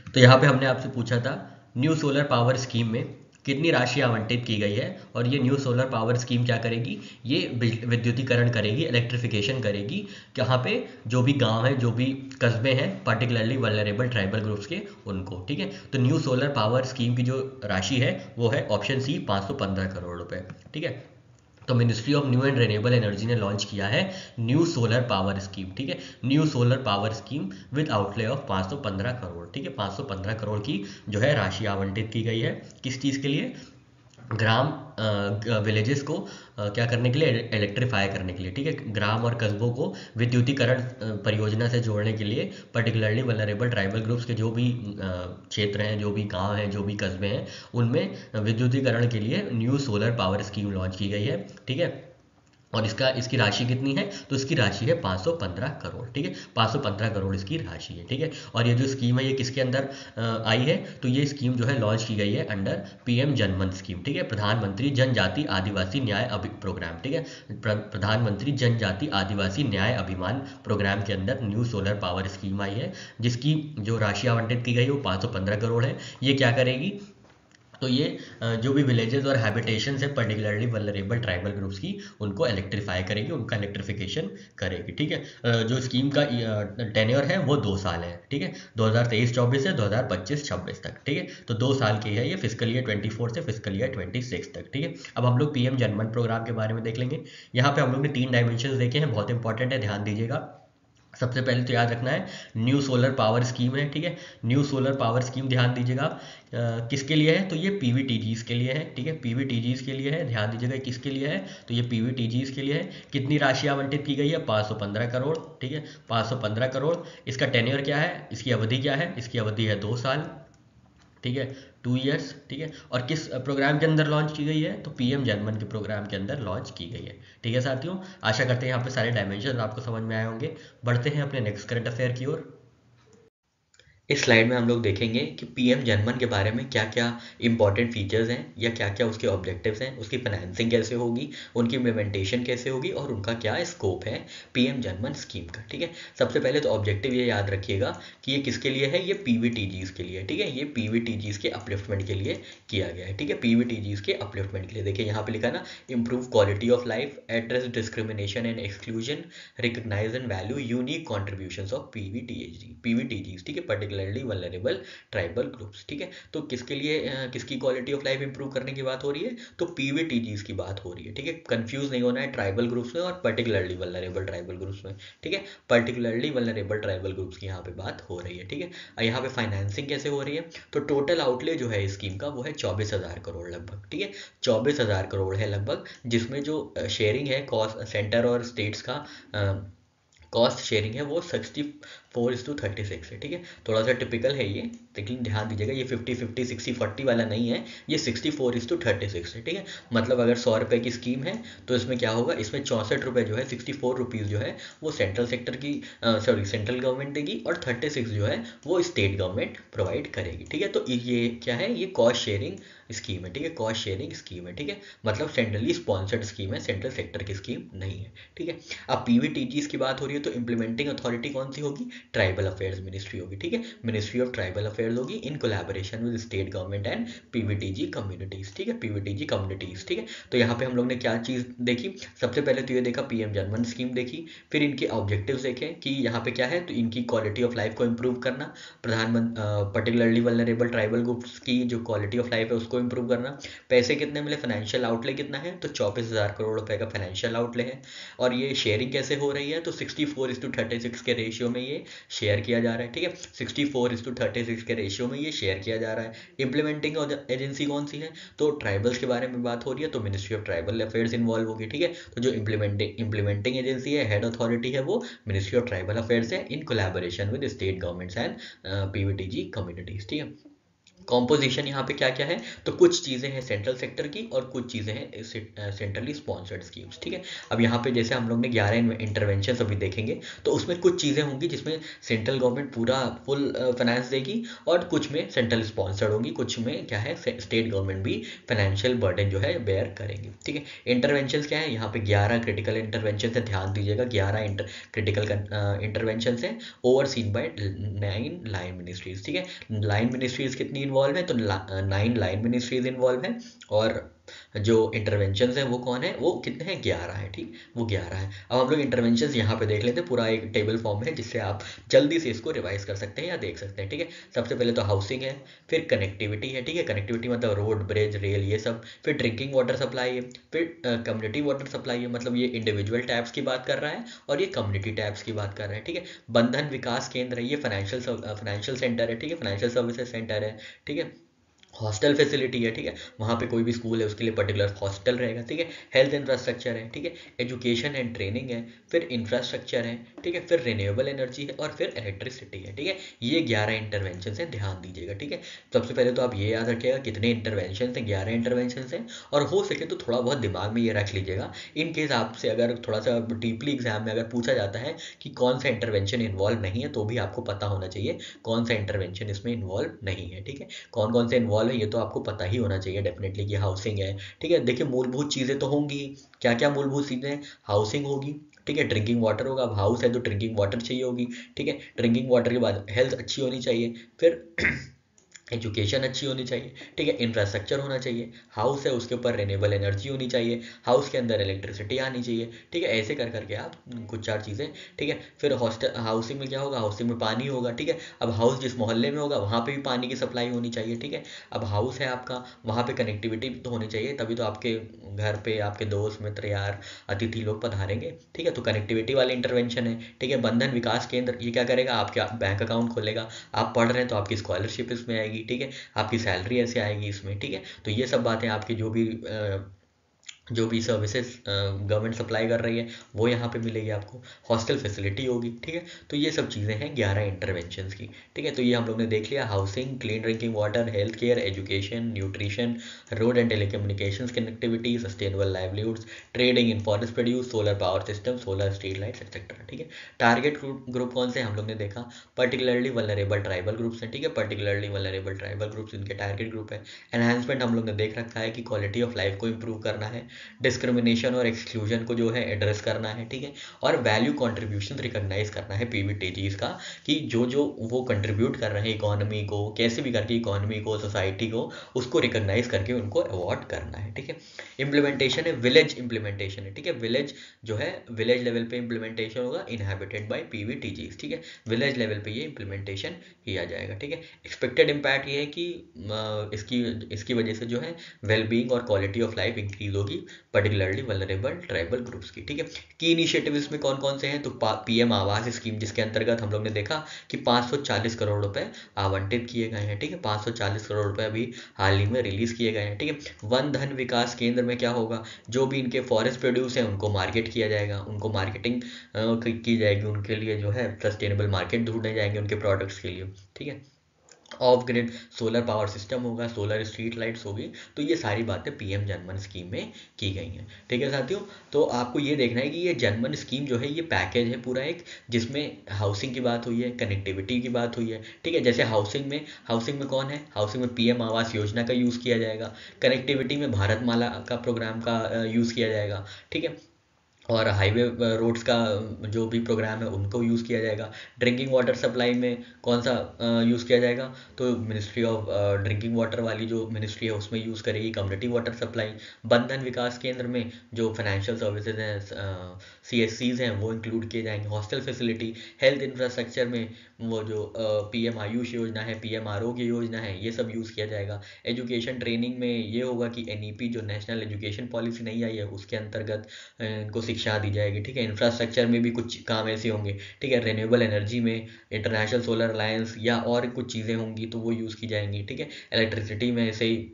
तो यहाँ पे हमने आपसे पूछा था न्यू सोलर पावर स्कीम में कितनी राशि आवंटित की गई है, और ये न्यू सोलर पावर स्कीम क्या करेगी, ये विद्युतीकरण करेगी, इलेक्ट्रिफिकेशन करेगी, यहाँ पे जो भी गांव है, जो भी कस्बे हैं पर्टिकुलरली वल्नरेबल ट्राइबल ग्रुप्स के, उनको, ठीक है। तो न्यू सोलर पावर स्कीम की जो राशि है वो है ऑप्शन सी 515 करोड़ रुपए, ठीक है। तो ministry of new and renewable energy ने लॉन्च किया है न्यू सोलर पावर स्कीम, ठीक है, new solar power scheme with outlay of 515 crore, ठीक है। 515 करोड़ की जो है राशि आवंटित की गई है, किस चीज़ के लिए, ग्राम विलेजेस को क्या करने के लिए, इलेक्ट्रीफाई करने के लिए, ठीक है, ग्राम और कस्बों को विद्युतीकरण परियोजना से जोड़ने के लिए, पर्टिकुलरली वल्नरेबल ट्राइबल ग्रुप्स के जो भी क्षेत्र हैं, जो भी गांव हैं, जो भी कस्बे हैं, उनमें विद्युतीकरण के लिए new solar power scheme launch की गई है, ठीक है। और इसकी राशि कितनी है, तो इसकी राशि है 515 करोड़, ठीक है, 515 करोड़ इसकी राशि है, ठीक है। और ये जो स्कीम है ये किसके अंदर आई है, तो ये स्कीम जो है लॉन्च की गई है अंडर पीएम जनमन स्कीम, ठीक है, प्रधानमंत्री जनजाति आदिवासी न्याय प्रोग्राम, ठीक है, प्रधानमंत्री जनजाति आदिवासी न्याय अभिमान प्रोग्राम के अंदर न्यू सोलर पावर स्कीम आई है, जिसकी जो राशि आवंटित की गई है वो 515 करोड़ है। ये क्या करेगी, तो ये जो भी विलेजेस और हैबिटेशन है पर्टिकुलरली वल्नरेबल ट्राइबल ग्रुप्स की, उनको इलेक्ट्रीफाई करेगी, उनका इलेक्ट्रिफिकेशन करेगी, ठीक है। जो स्कीम का टेन्योर है वो 2 साल है, ठीक है, 2023-24 से 2025-26 तक, ठीक है। तो 2 साल की है ये, फिजिकल ईयर 24 से फिजिकल ईयर 26 तक, ठीक है। अब हम लोग पीएम जनमन प्रोग्राम के बारे में देख लेंगे। यहाँ पे हम लोग ने 3 डायमेंशन देखे हैं, बहुत इंपॉर्टेंट है, ध्यान दीजिएगा। सबसे पहले तो याद रखना है न्यू सोलर पावर स्कीम है, ठीक है, न्यू सोलर पावर स्कीम ध्यान दीजिएगा किसके लिए है, तो ये पीवीटीजीज के लिए है, ठीक है, पीवीटीजीज के लिए है, ध्यान दीजिएगा किसके लिए है, तो ये पीवीटीजीज के लिए है। कितनी राशि आवंटित की गई है, 515 करोड़, ठीक है, 515 करोड़। इसका टेन्योर क्या है, इसकी अवधि क्या है, इसकी अवधि है 2 साल, ठीक है, 2 ईयर्स, ठीक है। और किस प्रोग्राम के अंदर लॉन्च की गई है, तो पीएम जनमन के प्रोग्राम के अंदर लॉन्च की गई है, ठीक है साथियों। आशा करते हैं यहाँ पे सारे डायमेंशन आपको समझ में आए होंगे। बढ़ते हैं अपने नेक्स्ट करंट अफेयर की ओर। इस स्लाइड में हम लोग देखेंगे कि पीएम जनमन के बारे में क्या क्या इंपॉर्टेंट फीचर्स हैं, या क्या क्या उसके ऑब्जेक्टिव्स हैं, उसकी फाइनेंसिंग कैसे होगी, उनकी इम्प्लीमेंटेशन कैसे होगी और उनका क्या स्कोप है पीएम जनमन स्कीम का, ठीक है। सबसे पहले तो ऑब्जेक्टिव ये याद रखिएगा कि ये किसके लिए है, ये पीवीटीजीज के लिए, ठीक है, ये पीवीटीजीज के अपलिफ्टमेंट के लिए किया गया है, ठीक है, पीवीटीजीज के अपलिफ्टमेंट के लिए। देखिए यहाँ पे लिखा है ना, improve quality of life, address discrimination and exclusion, recognise and value unique contributions of PVTGs, ठीक है, पर्टिकुलरली वल्नरेबल ट्राइबल ग्रुप्स, ठीक है। तो किसके लिए किसकी क्वालिटी ऑफ लाइफ इंप्रूव करने की बात हो रही है, तो पीवीटीजीज की बात हो रही है, ठीक है। कंफ्यूज नहीं होना है ट्राइबल ग्रुप्स में और पर्टिकुलरली वल्नरेबल ट्राइबल ग्रुप्स में, ठीक है, पर्टिकुलरली वल्नरेबल ट्राइबल ग्रुप्स की यहाँ पे बात हो रही है, ठीक है। यहाँ पे फाइनेंसिंग कैसे हो रही है, तो टोटल आउटले जो है स्कीम का वो है 24,000 करोड़ लगभग, ठीक है, 24,000 करोड़ है लगभग, जिसमें जो शेयरिंग है कॉस्ट सेंटर और स्टेट्स का कॉस्ट शेयरिंग है वो 4:36 है, ठीक है। थोड़ा सा टिपिकल है ये, लेकिन ध्यान दीजिएगा ये 50-50 60-40 वाला नहीं है, ये 64:36 है, ठीक है। मतलब अगर 100 रुपये की स्कीम है तो इसमें क्या होगा, इसमें 64 रुपये जो है, 64 रुपीज़ जो है वो सेंट्रल सेक्टर की सेंट्रल गवर्नमेंट देगी, और 36 जो है वो स्टेट गवर्नमेंट प्रोवाइड करेगी, ठीक है। तो ये क्या है, ये कॉस्ट शेयरिंग स्कीम है, ठीक है, कॉस्ट शेयरिंग स्कीम है, ठीक है। मतलब सेंट्रली स्पॉन्सर्ड स्कीम है, सेंट्रल सेक्टर की स्कीम नहीं है, ठीक है। अब पीवीटीजीज की बात हो रही है तो इम्प्लीमेंटिंग अथॉरिटी कौन सी होगी, ट्राइबल अफेयर्स मिनिस्ट्री होगी, ठीक है। मिनिस्ट्री ऑफ ट्राइबल अफेयर्स होगी in collaboration with state government and PVTG communities, ठीक है, पीवीटीजी कम्युनिटीज, ठीक है। तो यहाँ पे हम लोग ने क्या चीज़ देखी, सबसे पहले तो ये देखा पीएम जनमन स्कीम देखी, फिर इनके ऑब्जेक्टिव्स देखे कि यहाँ पे क्या है, तो इनकी क्वालिटी ऑफ लाइफ को इम्प्रूव करना, प्रधानमंत्री पर्टिकुलरली वल्नरेबल ट्राइबल ग्रुप्स की जो क्वालिटी ऑफ लाइफ है उसको इम्प्रूव करना। पैसे कितने मिले, फाइनेंशियल आउटले कितना है, तो 24,000 करोड़ रुपए का फाइनेंशियल आउटले है। और ये शेयरिंग कैसे हो रही है, तो 64:36 के रेशियो में ये शेयर किया जा रहा है, ठीक है। 64:36 के रेशियो में ये शेयर किया जा रहा है। इंप्लीमेंटिंग एजेंसी कौन सी है, तो ट्राइबल्स के बारे में बात हो रही है तो ministry of tribal affairs involve होगी, ठीक है। तो जो इंप्लीमेंटिंग एजेंसी है, हेड अथॉरिटी है, वो मिनिस्ट्री ऑफ ट्राइबल अफेयर्स है in collaboration with state governments and PVTG communities, ठीक है। कॉम्पोजिशन यहाँ पे क्या क्या है, तो कुछ चीज़ें हैं सेंट्रल सेक्टर की और कुछ चीज़ें हैं सेंट्रली स्पॉन्सर्ड स्कीम्स, ठीक है। अब यहाँ पे जैसे हम लोग ने 11 इंटरवेंशन अभी देखेंगे, तो उसमें कुछ चीज़ें होंगी जिसमें सेंट्रल गवर्नमेंट पूरा फुल फाइनेंस देगी, और कुछ में सेंट्रल स्पॉन्सर्ड होंगी, कुछ में क्या है स्टेट गवर्नमेंट भी फाइनेंशियल बर्डन जो है बेयर करेंगे, ठीक है। इंटरवेंशन क्या है, यहाँ पे 11 क्रिटिकल इंटरवेंशन है, ध्यान दीजिएगा 11 क्रिटिकल इंटरवेंशन है, ओवरसीन बाय 9 लाइन मिनिस्ट्रीज, ठीक है। लाइन मिनिस्ट्रीज कितनी इन्वॉल्व है, तो 9 लाइन मिनिस्ट्रीज इन्वॉल्व है, और जो इंटरवेंशंस हैं वो कौन है, वो कितने हैं, 11 है, ठीक, वो 11 है। अब हम लोग इंटरवेंशंस यहाँ पे देख लेते हैं, पूरा एक टेबल फॉर्म है जिससे आप जल्दी से इसको रिवाइज कर सकते हैं या देख सकते हैं, ठीक है। सबसे पहले तो हाउसिंग है, फिर कनेक्टिविटी है, ठीक है, कनेक्टिविटी मतलब रोड ब्रिज रेल ये सब, फिर ड्रिंकिंग वाटर सप्लाई है, फिर कम्युनिटी वाटर सप्लाई है, मतलब ये इंडिविजुअल टैप्स की बात कर रहा है और ये कम्युनिटी टैप्स की बात कर रहा है, ठीक है। बंधन विकास केंद्र है, ये फाइनेंशियल सेंटर है, ठीक है, फाइनेंशियल सर्विसेज सेंटर है, ठीक है। हॉस्टल फैसिलिटी है, ठीक है, वहाँ पे कोई भी स्कूल है उसके लिए पर्टिकुलर हॉस्टल रहेगा, ठीक है। हेल्थ इंफ्रास्ट्रक्चर है, ठीक है, एजुकेशन एंड ट्रेनिंग है, फिर इंफ्रास्ट्रक्चर है, ठीक है, फिर रिन्यूएबल एनर्जी है, और फिर इलेक्ट्रिसिटी है, ठीक है। ये 11 इंटरवेंशन हैं, ध्यान दीजिएगा, ठीक है। सबसे पहले तो आप ये याद रखिएगा कितने इंटरवेंशन हैं, 11 इंटरवेंशन हैं, और हो सके तो थोड़ा बहुत दिमाग में ये रख लीजिएगा, इन केस आपसे अगर थोड़ा सा डीपली एग्जाम में अगर पूछा जाता है कि कौन सा इंटरवेंशन इन्वॉल्व नहीं है, तो भी आपको पता होना चाहिए कौन सा इंटरवेंशन इसमें इन्वॉल्व नहीं है, ठीक है। कौन कौन से इन्वॉल्व है ये तो आपको पता ही होना चाहिए डेफिनेटली, कि हाउसिंग है, ठीक है। देखिए मूलभूत चीज़ें तो होंगी, क्या क्या मूलभूत चीज़ें, हाउसिंग होगी, ठीक है, ड्रिंकिंग वाटर होगा, अब हाउस है तो ड्रिंकिंग वाटर चाहिए होगी, ठीक है। ड्रिंकिंग वाटर के बाद हेल्थ अच्छी होनी चाहिए, फिर एजुकेशन अच्छी होनी चाहिए, ठीक है, इंफ्रास्ट्रक्चर होना चाहिए, हाउस है उसके ऊपर रिन्यूएबल एनर्जी होनी चाहिए, हाउस के अंदर इलेक्ट्रिसिटी आनी चाहिए, ठीक है। ऐसे कर करके आप कुछ 4 चीज़ें, ठीक है। फिर हॉस्टल हाउसिंग में क्या होगा, हाउसिंग में पानी होगा, ठीक है। अब हाउस जिस मोहल्ले में होगा वहाँ पे भी पानी की सप्लाई होनी चाहिए, ठीक है। अब हाउस है आपका, वहाँ पे कनेक्टिविटी तो होनी चाहिए, तभी तो आपके घर पे आपके दोस्त मित्र यार अतिथि लोग पधारेंगे, ठीक है। तो कनेक्टिविटी वाले इंटरवेंशन है, ठीक है। बंधन विकास केंद्र ये क्या करेगा, आपके बैंक अकाउंट खोलेगा, आप पढ़ रहे हैं तो आपकी स्कॉलरशिप इसमें आएगी, ठीक है, आपकी सैलरी ऐसे आएगी इसमें, ठीक है। तो ये सब बातें आपकी जो भी सर्विसेज गवर्नमेंट सप्लाई कर रही है वो यहाँ पे मिलेगी आपको, हॉस्टल फैसिलिटी होगी, ठीक है। तो ये सब चीज़ें हैं 11 इंटरवेंशंस की, ठीक है। तो ये हम लोग ने देख लिया, housing, clean drinking water, health care, education, nutrition, road and telecommunications connectivity, sustainable livelihoods, trading in forest produce, solar power system, solar street lights etcetera, ठीक है। टारगेट ग्रुप कौन से हम लोग ने देखा, पर्टिकुलरली वल्नरेबल ट्राइबल ग्रुप्स हैं, ठीक है, पर्टिकुलरली वल्नरेबल ट्राइबल ग्रुप्स इनके टारगेट ग्रुप है। एनहांसमेंट हम लोग ने देख रखा है कि क्वालिटी ऑफ लाइफ को इंप्रूव करना है, डिस्क्रिमिनेशन और एक्सक्लूजन को जो है एड्रेस करना है, ठीक है, और वैल्यू कंट्रीब्यूशन रिकॉग्नाइज करना है पीवीटीजीज का, कि जो जो वो कंट्रीब्यूट कर रहे हैं इकोनॉमी को, कैसे भी करके इकोनॉमी को, सोसाइटी को, उसको रिकॉग्नाइज करके उनको अवार्ड करना है, ठीक है। इम्प्लीमेंटेशन है, विलेज इम्प्लीमेंटेशन है, ठीक है, विलेज जो है विलेज लेवल पे इम्प्लीमेंटेशन होगा, इनहैबिटेड बाय पीवीटीजीज, ठीक है, विलेज लेवल पे ये इम्प्लीमेंटेशन किया जाएगा, ठीक है। एक्सपेक्टेड इम्पैक्ट ये है कि इसकी वजह से जो है वेलबींग और क्वालिटी ऑफ लाइफ इंक्रीज होगी, पर्टिकुलरली वल्नरेबल ट्राइबल ग्रुप्स की, ठीक है। की इनिशिएटिव इसमें कौन कौन से हैं, तो पीएम आवास स्कीम, जिसके अंतर्गत हम लोग ने देखा कि 540 करोड़ रुपए आवंटित किए गए हैं, ठीक है। 540 करोड़ रुपए अभी हाल ही में रिलीज किए गए हैं, ठीक है। वन धन विकास केंद्र में क्या होगा, जो भी इनके फॉरेस्ट प्रोड्यूस हैं उनको मार्केट किया जाएगा, उनको मार्केटिंग की जाएगी, उनके लिए जो है सस्टेनेबल मार्केट ढूंढने जाएंगे उनके प्रोडक्ट्स के लिए, ठीक है। Of grid solar power system होगा, सोलर स्ट्रीट लाइट्स होगी। तो ये सारी बातें पीएम जनमन स्कीम में की गई हैं, ठीक है साथियों। तो आपको ये देखना है कि ये जनमन स्कीम जो है ये पैकेज है पूरा एक, जिसमें हाउसिंग की बात हुई है, कनेक्टिविटी की बात हुई है, ठीक है। जैसे हाउसिंग में कौन है, हाउसिंग में पीएम आवास योजना का यूज़ किया जाएगा, कनेक्टिविटी में भारतमाला का प्रोग्राम का यूज़ किया जाएगा, ठीक है। और हाईवे रोड्स का जो भी प्रोग्राम है उनको यूज़ किया जाएगा। ड्रिंकिंग वाटर सप्लाई में कौन सा यूज़ किया जाएगा, तो मिनिस्ट्री ऑफ ड्रिंकिंग वाटर वाली जो मिनिस्ट्री है उसमें यूज़ करेगी कम्युनिटी वाटर सप्लाई। बंधन विकास केंद्र में जो फाइनेंशियल सर्विसेज हैं, CSCs हैं, वो इंक्लूड किए जाएंगे। हॉस्टल फैसिलिटी, हेल्थ इंफ्रास्ट्रक्चर में वो जो पीएम आयुष योजना है, पीएम आरोग्य योजना है, ये सब यूज़ किया जाएगा। एजुकेशन ट्रेनिंग में ये होगा कि NEP जो नेशनल एजुकेशन पॉलिसी नहीं आई है उसके अंतर्गत इनको शिक्षा दी जाएगी, ठीक है। इंफ्रास्ट्रक्चर में भी कुछ काम ऐसे होंगे, ठीक है। रिन्यूएबल एनर्जी में इंटरनेशनल सोलर अलायंस या और कुछ चीज़ें होंगी तो वो यूज़ की जाएंगी, ठीक है। इलेक्ट्रिसिटी में ऐसे ही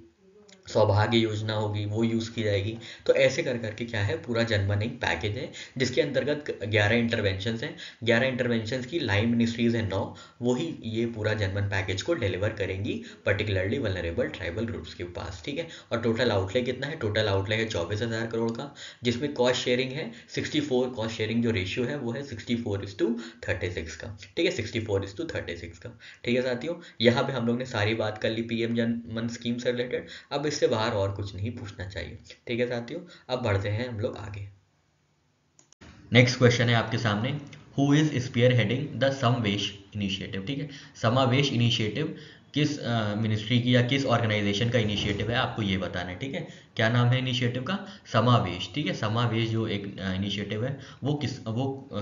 सौभाग्य योजना होगी वो यूज़ की जाएगी। तो ऐसे कर करके क्या है, पूरा जनमन एक पैकेज है जिसके अंतर्गत 11 इंटरवेंशंस हैं। 11 इंटरवेंशंस की लाइन मिनिस्ट्रीज हैं 9, वही ये पूरा जनमन पैकेज को डिलीवर करेंगी पर्टिकुलरली वल्नरेबल ट्राइबल ग्रुप्स के पास, ठीक है। और टोटल आउटले कितना है, टोटल आउटले है 24,000 करोड़ का, जिसमें कॉस्ट शेयरिंग है 64, कॉस्ट शेयरिंग जो रेशियो है वो है 64:36 का, ठीक है। 64:36 का, ठीक है साथियों। यहाँ पे हम लोग ने सारी बात कर ली पीएम जनमन स्कीम से रिलेटेड। अब इससे बाहर और कुछ नहीं पूछना चाहिए, ठीक है साथियों। अब बढ़ते हैं हम लोग आगे। नेक्स्ट क्वेश्चन है आपके सामने, who is spearheading the Samavesh initiative, ठीक है। समावेश इनिशिएटिव किस मिनिस्ट्री की या किस ऑर्गेनाइजेशन का इनिशिएटिव है, आपको ये बताना है, ठीक है। क्या नाम है इनिशिएटिव का, समावेश, ठीक है। समावेश जो एक इनिशिएटिव है वो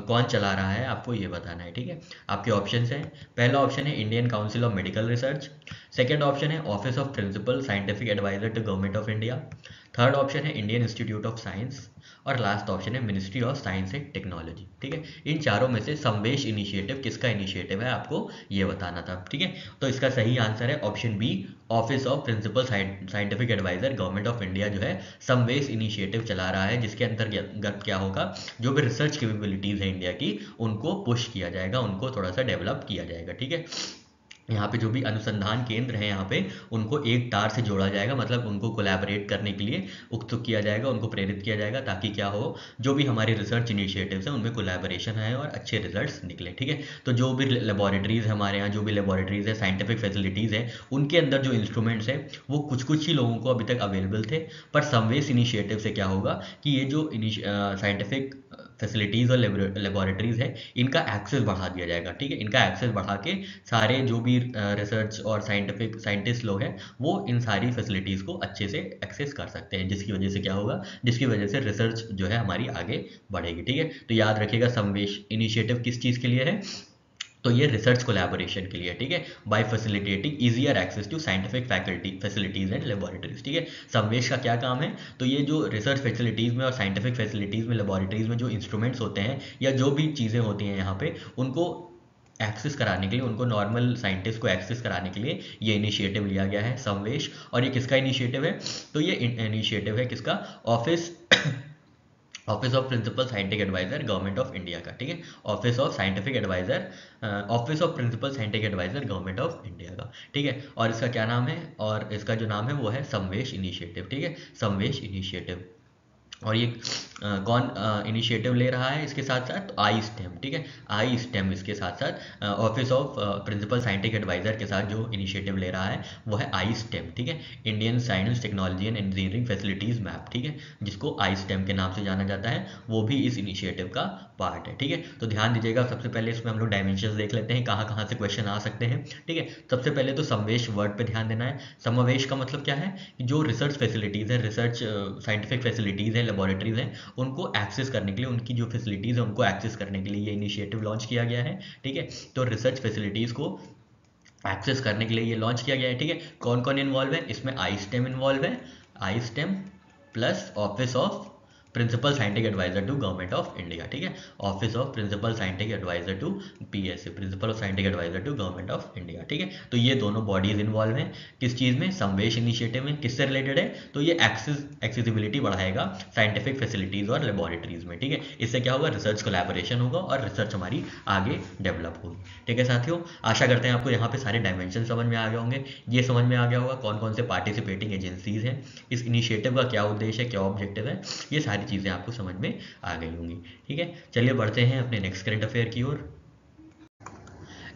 कौन चला रहा है, आपको ये बताना है, ठीक है। आपके ऑप्शंस हैं, पहला ऑप्शन है Indian council of medical research, second option है office of principal scientific adviser to government of India, third option है इंडियन इंस्टीट्यूट ऑफ साइंस, और लास्ट ऑप्शन है ministry of science and technology, ठीक है। इन चारों में से समवेश इनिशिएटिव किसका इनिशिएटिव है, आपको ये बताना था, ठीक है। तो इसका सही आंसर है option B, office of principal scientific advisor government of India जो है समवेश इनिशिएटिव चला रहा है, जिसके अंतर्गत क्या होगा, जो भी रिसर्च कैपेबिलिटीज है इंडिया की उनको पुश किया जाएगा, उनको थोड़ा सा डेवलप किया जाएगा, ठीक है। यहाँ पे जो भी अनुसंधान केंद्र हैं यहाँ पे उनको एक तार से जोड़ा जाएगा, मतलब उनको कोलैबोरेट करने के लिए उत्सुक किया जाएगा, उनको प्रेरित किया जाएगा, ताकि क्या हो, जो भी हमारे रिसर्च इनिशिएटिव्स हैं उनमें कोलैबोरेशन है और अच्छे रिजल्ट्स निकले, ठीक है। तो जो भी लेबोरेटरीज़ हमारे यहाँ, जो भी लेबोरेटरीज़ है, साइंटिफिक फैसिलिटीज़ है, उनके अंदर जो इंस्ट्रूमेंट्स हैं वो कुछ कुछ ही लोगों को अभी तक अवेलेबल थे। पर समवेश इनिशिएटिव से क्या होगा कि ये जो साइंटिफिक फैसिलिटीज़ और लेबोरेटरीज़ है इनका एक्सेस बढ़ा दिया जाएगा, ठीक है। इनका एक्सेस बढ़ा के सारे जो भी रिसर्च और साइंटिस्ट लोग हैं वो इन सारी फैसिलिटीज़ को अच्छे से एक्सेस कर सकते हैं, जिसकी वजह से क्या होगा, जिसकी वजह से रिसर्च जो है हमारी आगे बढ़ेगी, ठीक है। तो याद रखिएगा समवेश इनिशिएटिव किस चीज़ के लिए है, तो ये रिसर्च कोलैबोरेशन के लिए, ठीक है। By facilitating easier access to scientific facilities and laboratories, ठीक है। समवेश का क्या काम है, तो ये जो रिसर्च फैसिलिटीज़ में और साइंटिफिक फैसिलिटीज़ में, लेबोरेटरीज में जो इंस्ट्रूमेंट्स होते हैं या जो भी चीज़ें होती हैं यहाँ पे, उनको एक्सेस कराने के लिए, उनको नॉर्मल साइंटिस्ट को एक्सेस कराने के लिए ये इनिशिएटिव लिया गया है समवेश। और ये किसका इनिशिएटिव है, तो ये इनिशिएटिव है किसका, office of principal scientific advisor government of India का, ठीक है। Office of principal scientific advisor government of India का, ठीक है। और इसका क्या नाम है, और इसका जो नाम है वो है समवेश इनिशिएटिव, ठीक है, समवेश इनिशिएटिव। और ये कौन इनिशिएटिव ले रहा है इसके साथ साथ, आई स्टेम, ठीक है। आई स्टेम इसके साथ साथ office of principal scientific adviser के साथ जो इनिशिएटिव ले रहा है वो है आई स्टेम, ठीक है, Indian science technology and engineering facilities map, ठीक है, जिसको आई स्टेम के नाम से जाना जाता है, वो भी इस इनिशिएटिव का पार्ट है, ठीक है। तो ध्यान दीजिएगा, सबसे पहले इसमें हम लोग डायमेंशंस देख लेते हैं, कहाँ कहाँ से क्वेश्चन आ सकते हैं, ठीक है। सबसे पहले तो समवेश वर्ड पे ध्यान देना है। समावेश का मतलब क्या है कि जो रिसर्च फैसिलिटीज़ है, रिसर्च साइंटिफिक फैसिलिटीज़ है, लेबोरेटरीज हैं, उनको एक्सेस करने के लिए, उनकी जो फैसिलिटीज़ है उनको एक्सेस करने के लिए ये इनिशिएटिव लॉन्च किया गया है, ठीक है। तो रिसर्च फैसिलिटीज़ को एक्सेस करने के लिए ये लॉन्च किया गया है, ठीक है। कौन कौन इन्वॉल्व है इसमें, आई स्टेम इन्वॉल्व है, I STEM plus office of principal scientific adviser to government of India, ठीक है, office of principal scientific adviser to PSA, principal of scientific adviser to government of India, ठीक है। तो ये दोनों बॉडीज इन्वॉल्व हैं किस चीज़ में, समवेश इनिशिएटिव में। किससे रिलेटेड है, तो ये एक्सेसिबिलिटी बढ़ाएगा साइंटिफिक फैसिलिटीज़ और लेबोरेटरीज में, ठीक है। इससे क्या होगा, रिसर्च कोलैबोरेशन होगा और रिसर्च हमारी आगे डेवलप होगी, ठीक है साथियों। आशा करते हैं आपको यहाँ पे सारे डायमेंशन समझ में आ गए होंगे, ये समझ में आ गया होगा कौन कौन से पार्टिसिपेटिंग एजेंसीज हैं, इस इनिशिएटिव का क्या उद्देश्य है, क्या ऑब्जेक्टिव है, ये सारी चीज़ें आपको समझ में आ गई होंगी, ठीक है। चलिए बढ़ते हैं अपने नेक्स्ट करंट अफेयर की ओर।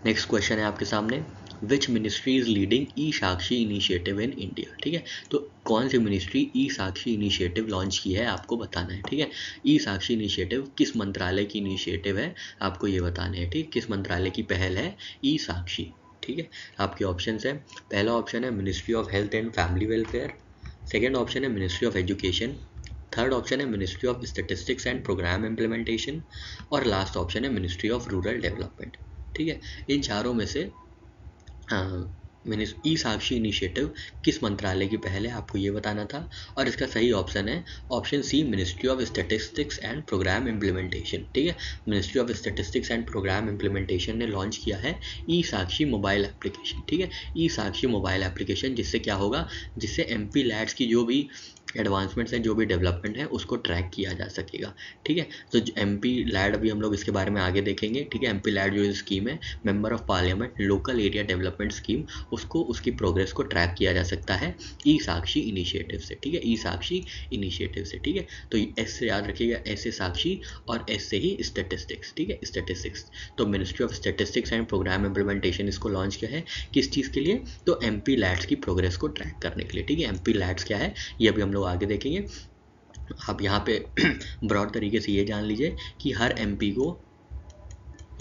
नेक्स्ट क्वेश्चन है आपके सामने, which ministry is leading E Sakshi initiative in India, ठीक है। तो कौन सी मिनिस्ट्री ई साक्षी इनिशिएटिव लॉन्च की है आपको बताना है, ठीक है। ई साक्षी इनिशिएटिव किस मंत्रालय की इनिशिएटिव है आपको ये बताना है, ठीक, किस मंत्रालय की पहल है ई साक्षी, ठीक है। आपके ऑप्शन है, पहला ऑप्शन है ministry of health and family welfare, second option है ministry of education, third option है ministry of statistics and programme implementation, और लास्ट ऑप्शन है मिनिस्ट्री ऑफ रूरल डेवलपमेंट, ठीक है। इन चारों में से ई साक्षी इनिशिएटिव किस मंत्रालय की पहल है आपको ये बताना था, और इसका सही ऑप्शन है option C, ministry of statistics and programme implementation, ठीक है। Ministry of statistics and programme implementation ने लॉन्च किया है ई साक्षी मोबाइल एप्लीकेशन, ठीक है। ई साक्षी मोबाइल एप्लीकेशन, जिससे क्या होगा, जिससे एमपी लैड्स की जो भी एडवांसमेंट्स हैं, जो भी डेवलपमेंट है, उसको ट्रैक किया जा सकेगा, ठीक है। तो एमपी लैड अभी हम लोग इसके बारे में आगे देखेंगे, ठीक है। एमपी लैड जो स्कीम है, member of parliament local area development scheme, उसको उसकी प्रोग्रेस को ट्रैक किया जा सकता है ई साक्षी इनिशिएटिव से, ठीक है, ई साक्षी इनिशिएटिव से, ठीक है। तो एस से याद रखिएगा, एस से साक्षी और एस से ही स्टैटिस्टिक्स, ठीक है, स्टैटिस्टिक्स। तो ministry of statistics and programme implementation इसको लॉन्च किया है किस चीज़ के लिए, तो एमपी लैड्स की प्रोग्रेस को ट्रैक करने के लिए, ठीक है। एमपी लैड्स क्या है ये अभी हम लोग आगे देखेंगे। आप यहाँ पे ब्रॉड तरीके से ये जान लीजिए कि हर एमपी को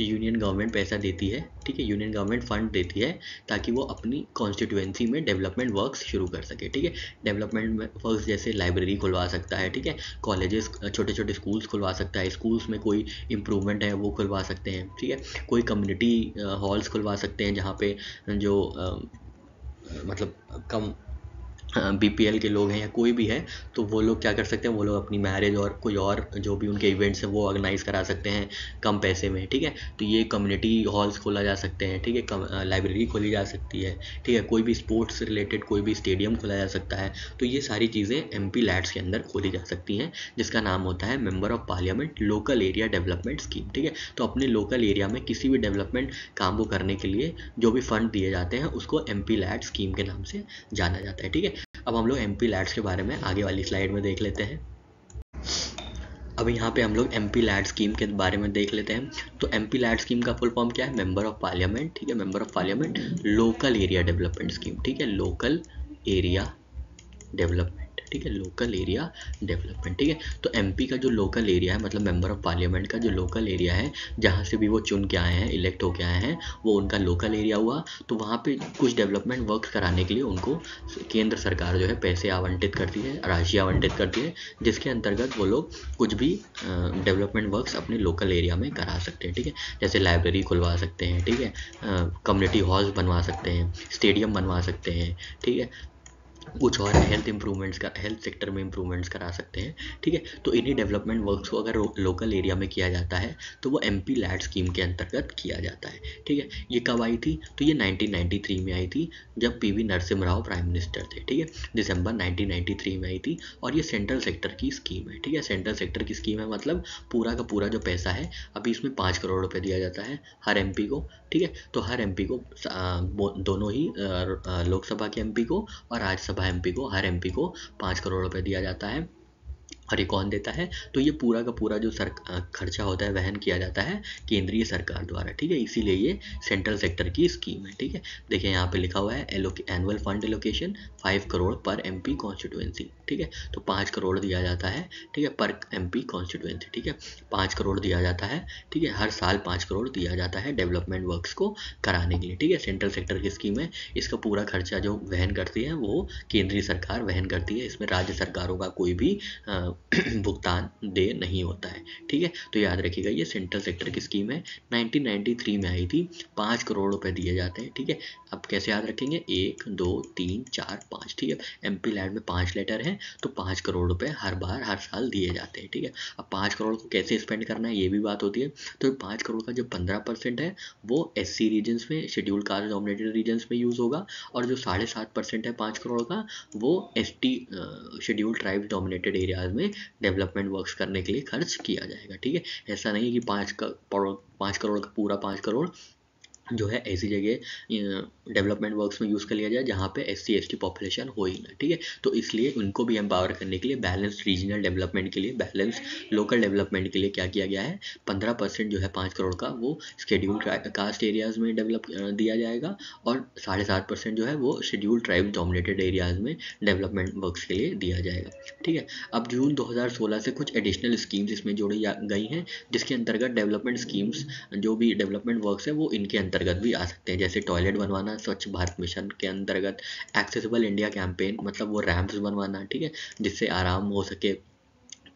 यूनियन गवर्नमेंट पैसा देती है, ठीक है, यूनियन गवर्नमेंट फंड देती है ताकि वो अपनी कॉन्स्टिट्यूएंसी में डेवलपमेंट वर्क्स शुरू कर सके, ठीक है। डेवलपमेंट वर्क्स जैसे लाइब्रेरी खुलवा सकता है, ठीक है, कॉलेजेस, छोटे छोटे स्कूल्स खुलवा सकता है, स्कूल्स में कोई इम्प्रूवमेंट है वो खुलवा सकते हैं, ठीक है। कोई कम्युनिटी हॉल्स खुलवा सकते हैं जहाँ पे जो मतलब कम बीपीएल के लोग हैं या कोई भी है, तो वो लोग क्या कर सकते हैं, वो लोग अपनी मैरिज और कोई और जो भी उनके इवेंट्स हैं वो ऑर्गेनाइज करा सकते हैं कम पैसे में, ठीक है। तो ये कम्युनिटी हॉल्स खोला जा सकते हैं, ठीक है, लाइब्रेरी खोली जा सकती है, ठीक है, कोई भी स्पोर्ट्स रिलेटेड कोई भी स्टेडियम खोला जा सकता है। तो ये सारी चीज़ें एमपी लैड्स के अंदर खोली जा सकती हैं, जिसका नाम होता है member of parliament local area development scheme, ठीक है। तो अपने लोकल एरिया में किसी भी डेवलपमेंट काम को करने के लिए जो भी फंड दिए जाते हैं उसको एमपी लैड स्कीम के नाम से जाना जाता है, ठीक है। अब हम लोग एमपी लैड्स के बारे में आगे वाली स्लाइड में देख लेते हैं। अभी यहाँ पे हम लोग एमपी लैड स्कीम के बारे में देख लेते हैं। तो एमपी लैड स्कीम का फुल फॉर्म क्या है, मेंबर ऑफ पार्लियामेंट, ठीक है, member of parliament local area development scheme, ठीक है, लोकल एरिया डेवलपमेंट, ठीक है, लोकल एरिया डेवलपमेंट, ठीक है। तो एमपी का जो लोकल एरिया है, मतलब मेंबर ऑफ पार्लियामेंट का जो लोकल एरिया है, जहाँ से भी वो चुन के आए हैं, इलेक्ट होके आए हैं, वो उनका लोकल एरिया हुआ। तो वहाँ पे कुछ डेवलपमेंट वर्क कराने के लिए उनको केंद्र सरकार जो है पैसे आवंटित करती है, राशि आवंटित करती है, जिसके अंतर्गत वो लोग कुछ भी डेवलपमेंट वर्क्स अपने लोकल एरिया में करा सकते हैं, ठीक है। जैसे लाइब्रेरी खुलवा सकते हैं, ठीक है, कम्युनिटी हॉल्स बनवा सकते हैं, स्टेडियम बनवा सकते हैं, ठीक है, कुछ और हेल्थ इंप्रूवमेंट्स का, हेल्थ सेक्टर में इंप्रूवमेंट्स करा सकते हैं, ठीक है। तो इन्हीं डेवलपमेंट वर्क्स को अगर लोकल एरिया में किया जाता है तो वो एमपी लैड स्कीम के अंतर्गत किया जाता है, ठीक है। ये कब आई थी, तो ये 1993 में आई थी, जब PV Narasimha Rao prime minister थे, ठीक है, दिसंबर 1993 में आई थी। और ये सेंट्रल सेक्टर की स्कीम है, ठीक है, सेंट्रल सेक्टर की स्कीम है, मतलब पूरा का पूरा जो पैसा है, अभी इसमें 5 करोड़ रुपये दिया जाता है हर एमपी को, ठीक है। तो हर एमपी को, दोनों ही लोकसभा के एमपी को और राज्यसभा एमपी को, हर एमपी को 5 करोड़ रुपए दिया जाता है। और ये कौन देता है, तो ये पूरा का पूरा जो खर्चा होता है वहन किया जाता है केंद्रीय सरकार द्वारा, ठीक है। इसीलिए ये सेंट्रल सेक्टर की स्कीम है, ठीक है। देखिए यहाँ पे लिखा हुआ है एनुअल फंड एलोकेशन 5 करोड़ पर एमपी कॉन्स्टिट्यूएंसी, ठीक है। तो 5 करोड़ दिया जाता है, ठीक है, पर एमपी कॉन्स्टिट्यूएंसी, ठीक है, 5 करोड़ दिया जाता है, ठीक है, हर साल 5 करोड़ दिया जाता है डेवलपमेंट वर्क्स को कराने के लिए, ठीक है। सेंट्रल सेक्टर की स्कीम है, इसका पूरा खर्चा जो वहन करती है वो केंद्रीय सरकार वहन करती है, इसमें राज्य सरकारों का कोई भी भुगतान दे नहीं होता है, ठीक है। तो याद रखिएगा ये सेंट्रल सेक्टर की स्कीम है, 1993 में आई थी, 5 करोड़ रुपए दिए जाते हैं, ठीक है। अब कैसे याद रखेंगे, 1 2 3 4 5, ठीक है। एमपी लैड में 5 लेटर हैं तो 5 करोड़ रुपए हर बार हर साल दिए जाते हैं, ठीक है। अब 5 करोड़ को कैसे स्पेंड करना है ये भी बात होती है। तो 5 करोड़ का जो 15% है वो एससी रीजन्स में, शेड्यूल कास्ट डोमिनेटेड रीजन्स में यूज़ होगा, और जो 7.5% है 5 करोड़ का वो ST schedule tribe dominated areas में डेवलपमेंट वर्क्स करने के लिए खर्च किया जाएगा, ठीक है। ऐसा नहीं है कि 5 करोड़ का पूरा 5 करोड़ जो है ऐसी जगह डेवलपमेंट वर्क्स में यूज़ कर लिया जाए जहाँ पे एससी एसटी पॉपुलेशन हो ही ना, ठीक है। तो इसलिए उनको भी एम्पावर करने के लिए, बैलेंस रीजनल डेवलपमेंट के लिए, बैलेंस लोकल डेवलपमेंट के लिए क्या किया गया है, 15% जो है 5 करोड़ का वो शेड्यूल कास्ट एरियाज़ में दिया जाएगा, और 7.5% जो है वो शेड्यूल ट्राइब डोमिनेटेड एरियाज़ में डेवलपमेंट वर्क्स के लिए दिया जाएगा, ठीक है। अब जून 2016 से कुछ एडिशनल स्कीम्स इसमें जोड़ी गई हैं, जिसके अंतर्गत डेवलपमेंट स्कीम्स जो भी डेवलपमेंट वर्क्स है वो इनके अंतर्गत भी आ सकते हैं। जैसे टॉयलेट बनवाना स्वच्छ भारत मिशन के अंतर्गत, एक्सेसिबल इंडिया कैंपेन मतलब वो रैम्प्स बनवाना, ठीक है, जिससे आराम हो सके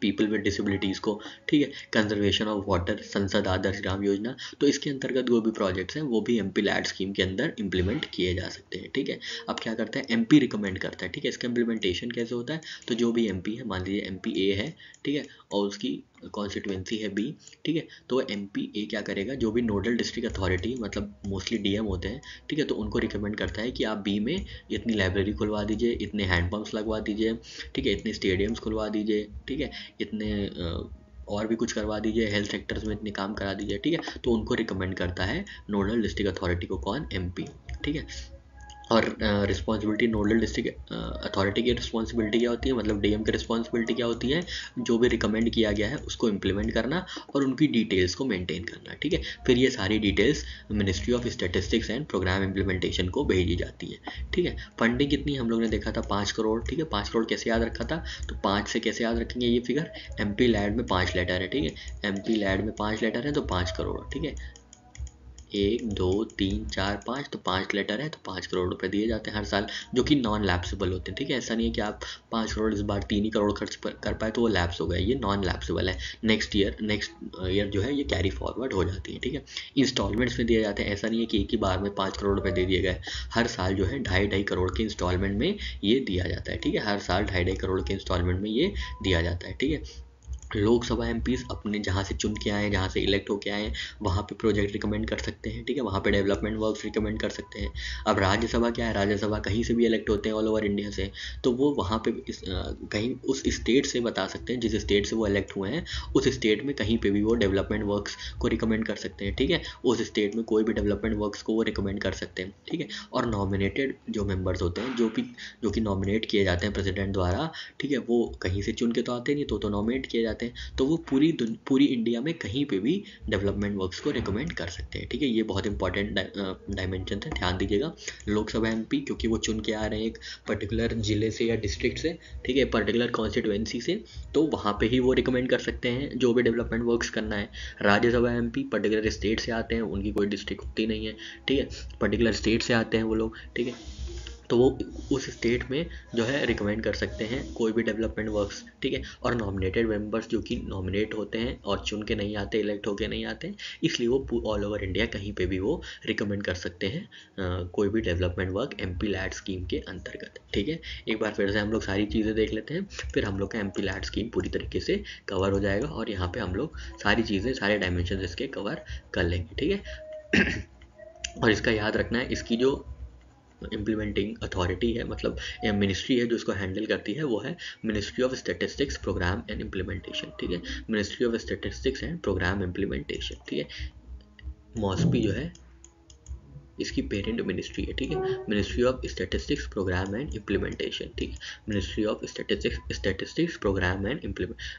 पीपल विद डिसेबिलिटीज़ को, ठीक है। कंजर्वेशन ऑफ वाटर, संसद आदर्श ग्राम योजना, तो इसके अंतर्गत जो भी प्रोजेक्ट्स हैं वो भी एमपी लैड स्कीम के अंदर इंप्लीमेंट किए जा सकते हैं, ठीक है। अब क्या करता है, एमपी रिकमेंड करता है, ठीक है। इसका इम्प्लीमेंटेशन कैसे होता है, तो जो भी एमपी है, मान लीजिए एमपी ए है, ठीक है, और उसकी कॉन्स्टिट्यूएंसी है बी, ठीक है, तो एमपी ए क्या करेगा, जो भी नोडल डिस्ट्रिक्ट अथॉरिटी मतलब मोस्टली डीएम होते हैं, ठीक है, तो उनको रिकमेंड करता है कि आप बी में इतनी लाइब्रेरी खुलवा दीजिए, इतने हैंडपम्प्स लगवा दीजिए, ठीक है, इतने स्टेडियम्स खुलवा दीजिए, ठीक है, इतने और भी कुछ करवा दीजिए, हेल्थ सेक्टर्स में इतने काम करा दीजिए, ठीक है। तो उनको रिकमेंड करता है नोडल डिस्ट्रिक्ट अथॉरिटी को, कौन, एमपी, ठीक है। और रिस्पॉन्सिबिलिटी नोडल डिस्ट्रिक्ट अथॉरिटी की रिस्पॉन्सिबिलिटी क्या होती है, मतलब डीएम की रिस्पॉन्सिबिलिटी क्या होती है, जो भी रिकमेंड किया गया है उसको इम्प्लीमेंट करना और उनकी डिटेल्स को मेंटेन करना, ठीक है। फिर ये सारी details ministry of statistics and programme implementation को भेजी जाती है, ठीक है। फंडिंग कितनी हम लोग ने देखा था, 5 करोड़, ठीक है। 5 करोड़ कैसे याद रखा था, तो 5 से कैसे याद रखेंगे ये फिगर, एमपी लैड में 5 लेटर है, ठीक है, एमपी लैड में 5 लेटर है तो 5 करोड़, ठीक है, 1 2 3 4 5, तो 5 लेटर है तो 5 करोड़ रुपए दिए जाते हैं हर साल, जो कि नॉन लैप्सेबल होते हैं, ठीक है। ऐसा नहीं है कि आप 5 करोड़ इस बार 3 ही करोड़ खर्च कर पाए तो वो लैप्स हो गया, ये नॉन लैप्सेबल है, नेक्स्ट ईयर जो है ये कैरी फॉरवर्ड हो जाती है, ठीक है। इंस्टॉलमेंट्स में दिए जाते हैं, ऐसा नहीं है कि एक ही बार में 5 करोड़ रुपए दे दिए गए, हर साल जो है 2.5 करोड़ के इंस्टॉलमेंट में ये दिया जाता है, ठीक है। हर साल 2.5 करोड़ के इंस्टॉलमेंट में ये दिया जाता है, ठीक है। लोकसभा एमपीज अपने जहाँ से चुन के आए हैं, जहाँ से इलेक्ट होके आए हैं, वहाँ पे प्रोजेक्ट रिकमेंड कर सकते हैं, ठीक है, वहाँ पे डेवलपमेंट वर्क्स रिकमेंड कर सकते हैं। अब राज्यसभा क्या है, राज्यसभा कहीं से भी इलेक्ट होते हैं ऑल ओवर इंडिया से, तो वो वहाँ पे कहीं उस स्टेट से बता सकते हैं, जिस स्टेट से वो इलेक्ट हुए हैं उस स्टेट में कहीं पर भी वो डेवलपमेंट वर्क्स को रिकमेंड कर सकते हैं, ठीक है। उस स्टेट में कोई भी डेवलपमेंट वर्क्स को वो रिकमेंड कर सकते हैं, ठीक है। और नॉमिनेटेड जो मेम्बर्स होते हैं, जो कि नॉमिनेट किए जाते हैं प्रेसिडेंट द्वारा, ठीक है, वो कहीं से चुन के तो आते नहीं, तो नॉमिनेट किए जाते हैं, तो वो पूरी इंडिया में कहीं पे भी डेवलपमेंट वर्क्स को रिकमेंड कर सकते हैं, ठीक है। ये बहुत इंपॉर्टेंट डायमेंशन है, ध्यान दीजिएगा। लोकसभा एमपी क्योंकि वो चुन के आ रहे हैं एक पर्टिकुलर जिले से या डिस्ट्रिक्ट से, ठीक है, पर्टिकुलर कॉन्स्टिट्यूएंसी से, तो वहाँ पे ही वो रिकमेंड कर सकते हैं जो भी डेवलपमेंट वर्क्स करना है। राज्यसभा एमपी पर्टिकुलर स्टेट से आते हैं, उनकी कोई डिस्ट्रिक्ट होती नहीं है, ठीक है, पर्टिकुलर स्टेट से आते हैं वो लोग, ठीक है, तो वो उस स्टेट में जो है रिकमेंड कर सकते हैं कोई भी डेवलपमेंट वर्क्स, ठीक है। और नॉमिनेटेड मेंबर्स जो कि नॉमिनेट होते हैं और चुन के नहीं आते, इलेक्ट होके नहीं आते, इसलिए वो ऑल ओवर इंडिया कहीं पे भी वो रिकमेंड कर सकते हैं कोई भी development work MP LAD scheme के अंतर्गत, ठीक है। एक बार फिर से हम लोग सारी चीज़ें देख लेते हैं, फिर हम लोग का एमपी लैड स्कीम पूरी तरीके से कवर हो जाएगा और यहाँ पर हम लोग सारी चीज़ें, सारे डायमेंशन इसके कवर कर लेंगे, ठीक है। और इसका याद रखना है, इसकी जो इम्प्लीमेंटिंग अथॉरिटी है, मतलब मिनिस्ट्री है जो इसको हैंडल करती है, वो है ministry of statistics programme and implementation, ठीक है, ministry of statistics and programme implementation, ठीक है। मॉस्पी जो है इसकी पेरेंट मिनिस्ट्री है, ठीक है, ministry of statistics programme and implementation, ठीक है, ministry of statistics programme and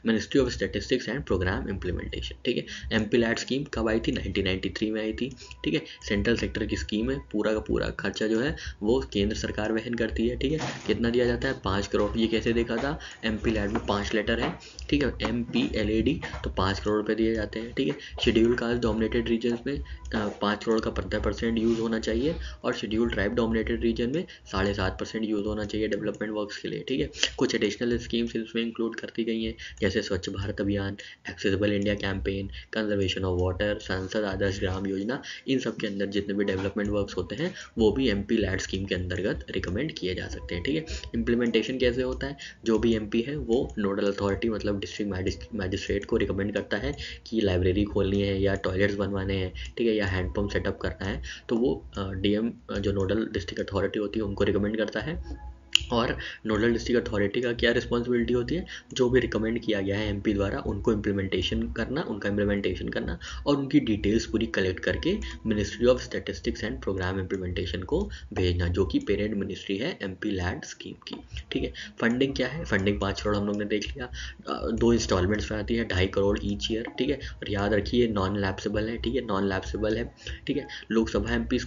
ministry of statistics and programme implementation, ठीक है। एमपी लैड स्कीम कब आई थी, 1993 में आई थी, ठीक है। सेंट्रल सेक्टर की स्कीम है, पूरा का पूरा खर्चा जो है वो केंद्र सरकार वहन करती है, ठीक है। कितना दिया जाता है, 5 करोड़। ये कैसे देखा था, एमपी लैड में 5 लेटर है, ठीक है, MPLAD, तो 5 करोड़ रुपए दिए जाते हैं, ठीक है। शेड्यूल कास्ट डोमिनेटेड रीजन्स में 5 करोड़ का 15% यूज होना चाहिए, और शेड्यूल ट्राइब डोमिनेटेड रीजन में 7.5% यूज़ होना चाहिए डेवलपमेंट वर्क्स के लिए, ठीक है। कुछ एडिशनल स्कीम्स इसमें इंक्लूड कर दी गई हैं, जैसे स्वच्छ भारत अभियान, accessible India campaign, conservation of water, सांसद आदर्श ग्राम योजना। इन सब के अंदर जितने भी डेवलपमेंट वर्क्स होते हैं वो भी MP लैड स्कीम के अंतर्गत रिकमेंड किए जा सकते हैं, ठीक है। इम्प्लीमेंटेशन कैसे होता है, जो भी MP है वो नोडल अथॉरिटी मतलब डिस्ट्रिक्ट मैजिस्ट्रेट को रिकमेंड करता है कि लाइब्रेरी खोलनी है या टॉयलेट्स बनवाने हैं, ठीक है, या हैंडपम्प सेटअप करना है, तो वो DM जो नोडल डिस्ट्रिक्ट अथॉरिटी होती है उनको रिकमेंड करता है। और नोडल डिस्ट्रिक्ट अथॉरिटी का क्या रिस्पॉन्सिबिलिटी होती है, जो भी रिकमेंड किया गया है MP द्वारा उनको उनका इम्प्लीमेंटेशन करना और उनकी डिटेल्स पूरी कलेक्ट करके ministry of statistics and programme implementation को भेजना, जो कि पेरेंट मिनिस्ट्री है MP लैड स्कीम की, ठीक है। फंडिंग क्या है, फंडिंग 5 करोड़ हम लोग ने देख लिया, 2 इंस्टॉलमेंट्स में आती है, 2.5 करोड़ ईच ईयर, ठीक है। और याद रखिए नॉन लैप्सेबल है, ठीक है, नॉन लैप्सेबल है, ठीक है। लोकसभा MPs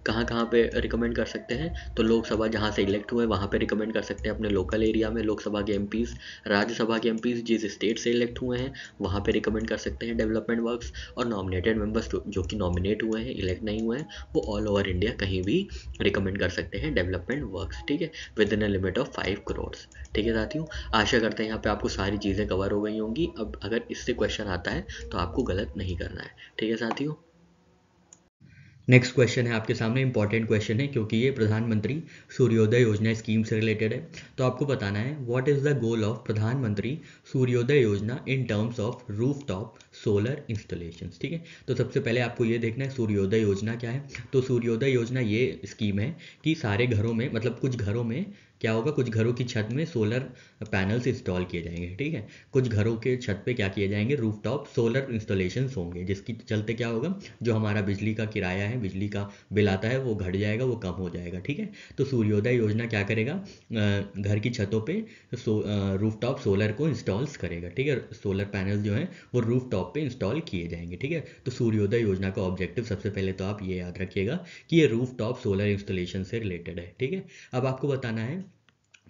कहाँ पे रिकमेंड कर सकते हैं, तो लोकसभा जहाँ से इलेक्ट हुए वहाँ पे रिकमेंड कर सकते हैं अपने लोकल एरिया में लोकसभा के MPs। राज्यसभा के MPs जिस स्टेट से इलेक्ट हुए हैं वहाँ पे रिकमेंड कर सकते हैं डेवलपमेंट वर्क्स। और नॉमिनेटेड मेंबर्स जो कि नॉमिनेट हुए हैं, इलेक्ट नहीं हुए हैं, वो ऑल ओवर इंडिया कहीं भी रिकमेंड कर सकते हैं डेवलपमेंट वर्क्स, ठीक है, with in a limit of 5 crore, ठीक है साथियों। आशा करते हैं यहाँ पे आपको सारी चीज़ें कवर हो गई होंगी। अब अगर इससे क्वेश्चन आता है तो आपको गलत नहीं करना है, ठीक है साथियों। नेक्स्ट क्वेश्चन है आपके सामने, इंपॉर्टेंट क्वेश्चन है क्योंकि ये प्रधानमंत्री सूर्योदय योजना स्कीम से रिलेटेड है। तो आपको बताना है what is the goal of प्रधानमंत्री सूर्योदय योजना in terms of rooftop solar installations, ठीक है। तो सबसे पहले आपको ये देखना है सूर्योदय योजना क्या है। तो सूर्योदय योजना ये स्कीम है कि सारे घरों में मतलब कुछ घरों में क्या होगा, कुछ घरों की छत में सोलर पैनल्स इंस्टॉल किए जाएंगे, ठीक है। कुछ घरों के छत पे क्या किए जाएंगे, रूफटॉप सोलर इंस्टॉलेशंस होंगे, जिसकी चलते क्या होगा, जो हमारा बिजली का किराया है, बिजली का बिल आता है वो घट जाएगा, वो कम हो जाएगा, ठीक है। तो सूर्योदय योजना क्या करेगा, घर की छतों पे रूफटॉप सोलर को इंस्टॉल्स करेगा, ठीक है। सोलर पैनल्स जो हैं वो रूफटॉप पे इंस्टॉल किए जाएंगे, ठीक है। तो सूर्योदय योजना का ऑब्जेक्टिव सबसे पहले तो आप ये याद रखिएगा कि ये रूफटॉप सोलर इंस्टॉलेशन से रिलेटेड है, ठीक है। अब आपको बताना है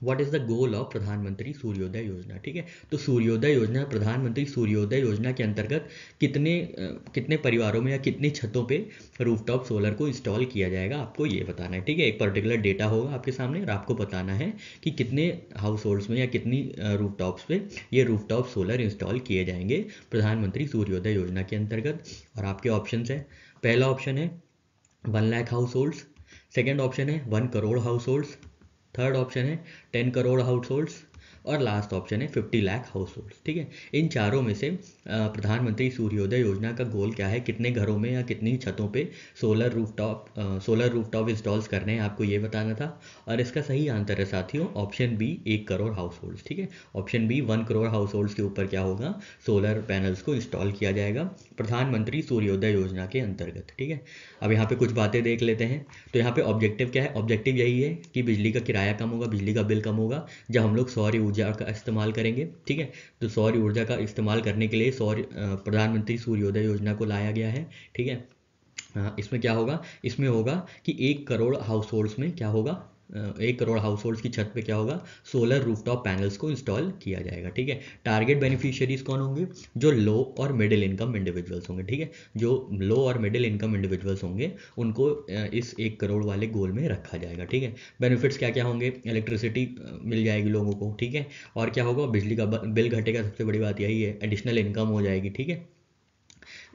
what is the goal of प्रधानमंत्री सूर्योदय योजना, ठीक है। तो सूर्योदय योजना, प्रधानमंत्री सूर्योदय योजना के अंतर्गत कितने परिवारों में या कितनी छतों पे रूफटॉप सोलर को इंस्टॉल किया जाएगा, आपको ये बताना है, ठीक है। एक पर्टिकुलर डेटा होगा आपके सामने और आपको बताना है कि कितने हाउस होल्ड्स में या कितनी रूफटॉप्स पे ये रूफटॉप सोलर इंस्टॉल किए जाएंगे प्रधानमंत्री सूर्योदय योजना के अंतर्गत। और आपके ऑप्शन है, पहला ऑप्शन है 1 lakh house holds, second option है 1 crore house holds, third option है 10 करोड़ हाउस होल्ड्स और लास्ट ऑप्शन है 50 लाख हाउस होल्ड्स, ठीक है। इन चारों में से प्रधानमंत्री सूर्योदय योजना का गोल क्या है, कितने घरों में या कितनी छतों पे सोलर रूफटॉप इंस्टॉल्स करने हैं, आपको ये बताना था। और इसका सही आंसर है साथियों option B 1 crore households, ठीक है। Option B 1 crore households के ऊपर क्या होगा, सोलर पैनल्स को इंस्टॉल किया जाएगा प्रधानमंत्री सूर्योदय योजना के अंतर्गत, ठीक है। अब यहाँ पे कुछ बातें देख लेते हैं। तो यहाँ पे ऑब्जेक्टिव क्या है, ऑब्जेक्टिव यही है कि बिजली का किराया कम होगा, बिजली का बिल कम होगा जब हम लोग सौर ऊर्जा का इस्तेमाल करेंगे, ठीक है। तो सौर ऊर्जा का इस्तेमाल करने के लिए प्रधानमंत्री सूर्योदय योजना को लाया गया है, ठीक है। इसमें क्या होगा, इसमें होगा कि 1 करोड़ हाउस होल्ड्स में क्या होगा, 1 करोड़ हाउस होल्ड्स की छत पे क्या होगा, सोलर रूफटॉप पैनल्स को इंस्टॉल किया जाएगा, ठीक है। टारगेट बेनिफिशियरीज कौन होंगे, जो लो और मिडिल इनकम इंडिविजुअल्स होंगे, ठीक है। जो लो और मिडिल इनकम इंडिविजुअल्स होंगे उनको इस 1 करोड़ वाले गोल में रखा जाएगा, ठीक है। बेनिफिट्स क्या क्या होंगे, इलेक्ट्रिसिटी मिल जाएगी लोगों को, ठीक है। और क्या होगा, बिजली का बिल घटेगा, सबसे बड़ी बात यही है, एडिशनल इनकम हो जाएगी, ठीक है।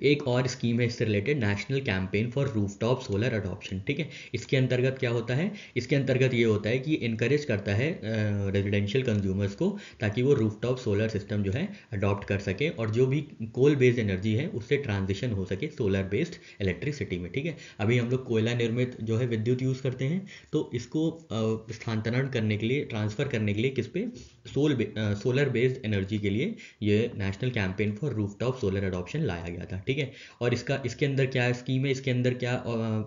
एक और स्कीम है इससे related, national campaign for rooftop solar adoption, ठीक है। इसके अंतर्गत क्या होता है, इसके अंतर्गत ये होता है कि इनकरेज करता है रेजिडेंशियल कंज्यूमर्स को, ताकि वो रूफटॉप सोलर सिस्टम जो है अडॉप्ट कर सके और जो भी कोल बेस्ड एनर्जी है उससे ट्रांजिशन हो सके सोलर बेस्ड इलेक्ट्रिसिटी में, ठीक है। अभी हम लोग कोयला निर्मित जो है विद्युत यूज़ करते हैं, तो इसको स्थानांतरण करने के लिए, ट्रांसफ़र करने के लिए किस पे, सोलर बेस्ड एनर्जी के लिए ये national campaign for rooftop solar adoption लाया गया था, ठीक है। और इसके अंदर क्या स्कीम है, इसके अंदर क्या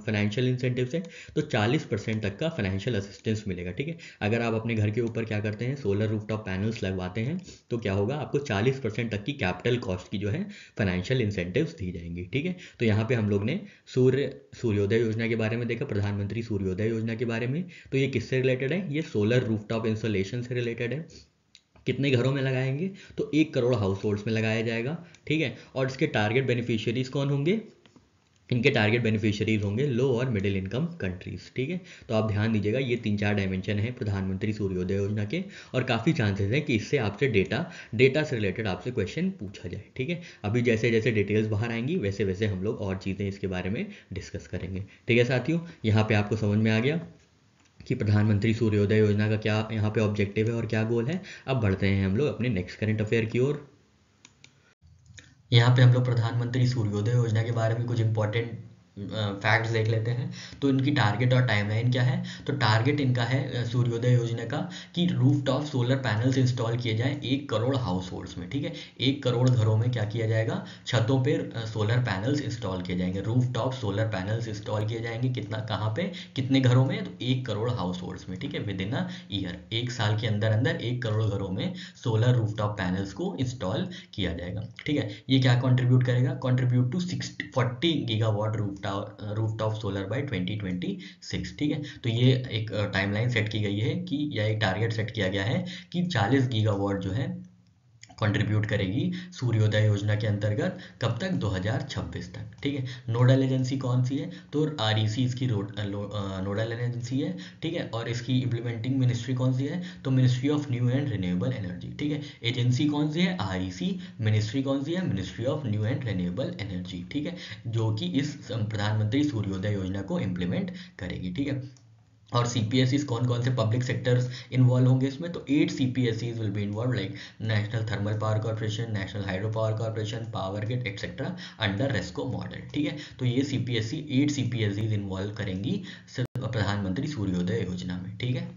फाइनेंशियल इंसेंटिव्स है, तो 40% तक का फाइनेंशियल असिस्टेंस मिलेगा, ठीक है। अगर आप अपने घर के ऊपर क्या करते हैं, सोलर रूफटॉप पैनल्स लगवाते हैं, तो क्या होगा, आपको 40% तक की कैपिटल कॉस्ट की जो है फाइनेंशियल इंसेंटिव्स दी जाएंगी, ठीक है। तो यहाँ पे हम लोग ने सूर्योदय योजना के बारे में देखा, प्रधानमंत्री सूर्योदय योजना के बारे में। तो ये किससे रिलेटेड है, ये सोलर रूफटॉप इंस्टॉलेशन से रिलेटेड है। कितने घरों में लगाएंगे, तो 1 करोड़ हाउस होल्ड्स में लगाया जाएगा, ठीक है। और इसके टारगेट बेनिफिशियरीज कौन होंगे, इनके टारगेट बेनिफिशियरीज होंगे लो और मिडिल इनकम कंट्रीज। ठीक है, तो आप ध्यान दीजिएगा, ये 3-4 डायमेंशन है प्रधानमंत्री सूर्योदय योजना के, और काफ़ी चांसेस है कि इससे आपसे डेटा से रिलेटेड आपसे क्वेश्चन पूछा जाए। ठीक है, अभी जैसे जैसे डिटेल्स बाहर आएंगी वैसे वैसे हम लोग और चीज़ें इसके बारे में डिस्कस करेंगे। ठीक है साथियों, यहाँ पे आपको समझ में आ गया कि प्रधानमंत्री सूर्योदय योजना का क्या यहाँ पे ऑब्जेक्टिव है और क्या गोल है। अब बढ़ते हैं हम लोग अपने नेक्स्ट करंट अफेयर की ओर। यहाँ पे हम लोग प्रधानमंत्री सूर्योदय योजना के बारे में कुछ इंपॉर्टेंट फैक्ट्स देख लेते हैं। तो इनकी टारगेट और टाइमलाइन क्या है। तो टारगेट इनका है सूर्योदय योजना का कि रूफटॉप सोलर पैनल्स इंस्टॉल किए जाएं 1 करोड़ हाउस होल्ड्स में। ठीक है, 1 करोड़ घरों में क्या किया जाएगा, छतों पर सोलर पैनल्स इंस्टॉल किए जाएंगे, रूफटॉप सोलर पैनल्स इंस्टॉल किए जाएंगे। कितना, कहाँ पे, कितने घरों में, तो 1 करोड़ हाउस होल्ड्स में। ठीक है, विद इन अ ईयर, 1 साल के अंदर अंदर 1 करोड़ घरों में सोलर रूफटॉप पैनल्स को इंस्टॉल किया जाएगा। ठीक है, ये क्या कंट्रीब्यूट करेगा, contribute to 40 gigawatt rooftop solar by 2026। ठीक है, तो ये एक टाइमलाइन सेट की गई है कि, या एक टारगेट सेट किया गया है कि 40 गीगावाट जो है कंट्रीब्यूट करेगी सूर्योदय योजना के अंतर्गत। कब तक, 2026 तक। ठीक है, नोडल एजेंसी कौन सी है, तो REC इसकी नोडल एजेंसी है। ठीक है, और इसकी इम्प्लीमेंटिंग मिनिस्ट्री कौन सी है, तो ministry of new and renewable energy. ठीक है, एजेंसी कौन सी है, REC, मिनिस्ट्री कौन सी है, ministry of new and renewable energy. ठीक है, जो कि इस प्रधानमंत्री सूर्योदय योजना को इम्प्लीमेंट करेगी। ठीक है, और CPSEs कौन कौन से पब्लिक सेक्टर्स इन्वॉल्व होंगे इसमें, तो 8 CPSEs will be involve, like national thermal power corporation, national hydro power corporation, power grid etcetera, under RESCO model. ठीक है, तो ये 8 CPSEs इन्वॉल्व करेंगी प्रधानमंत्री सूर्योदय योजना में। ठीक है।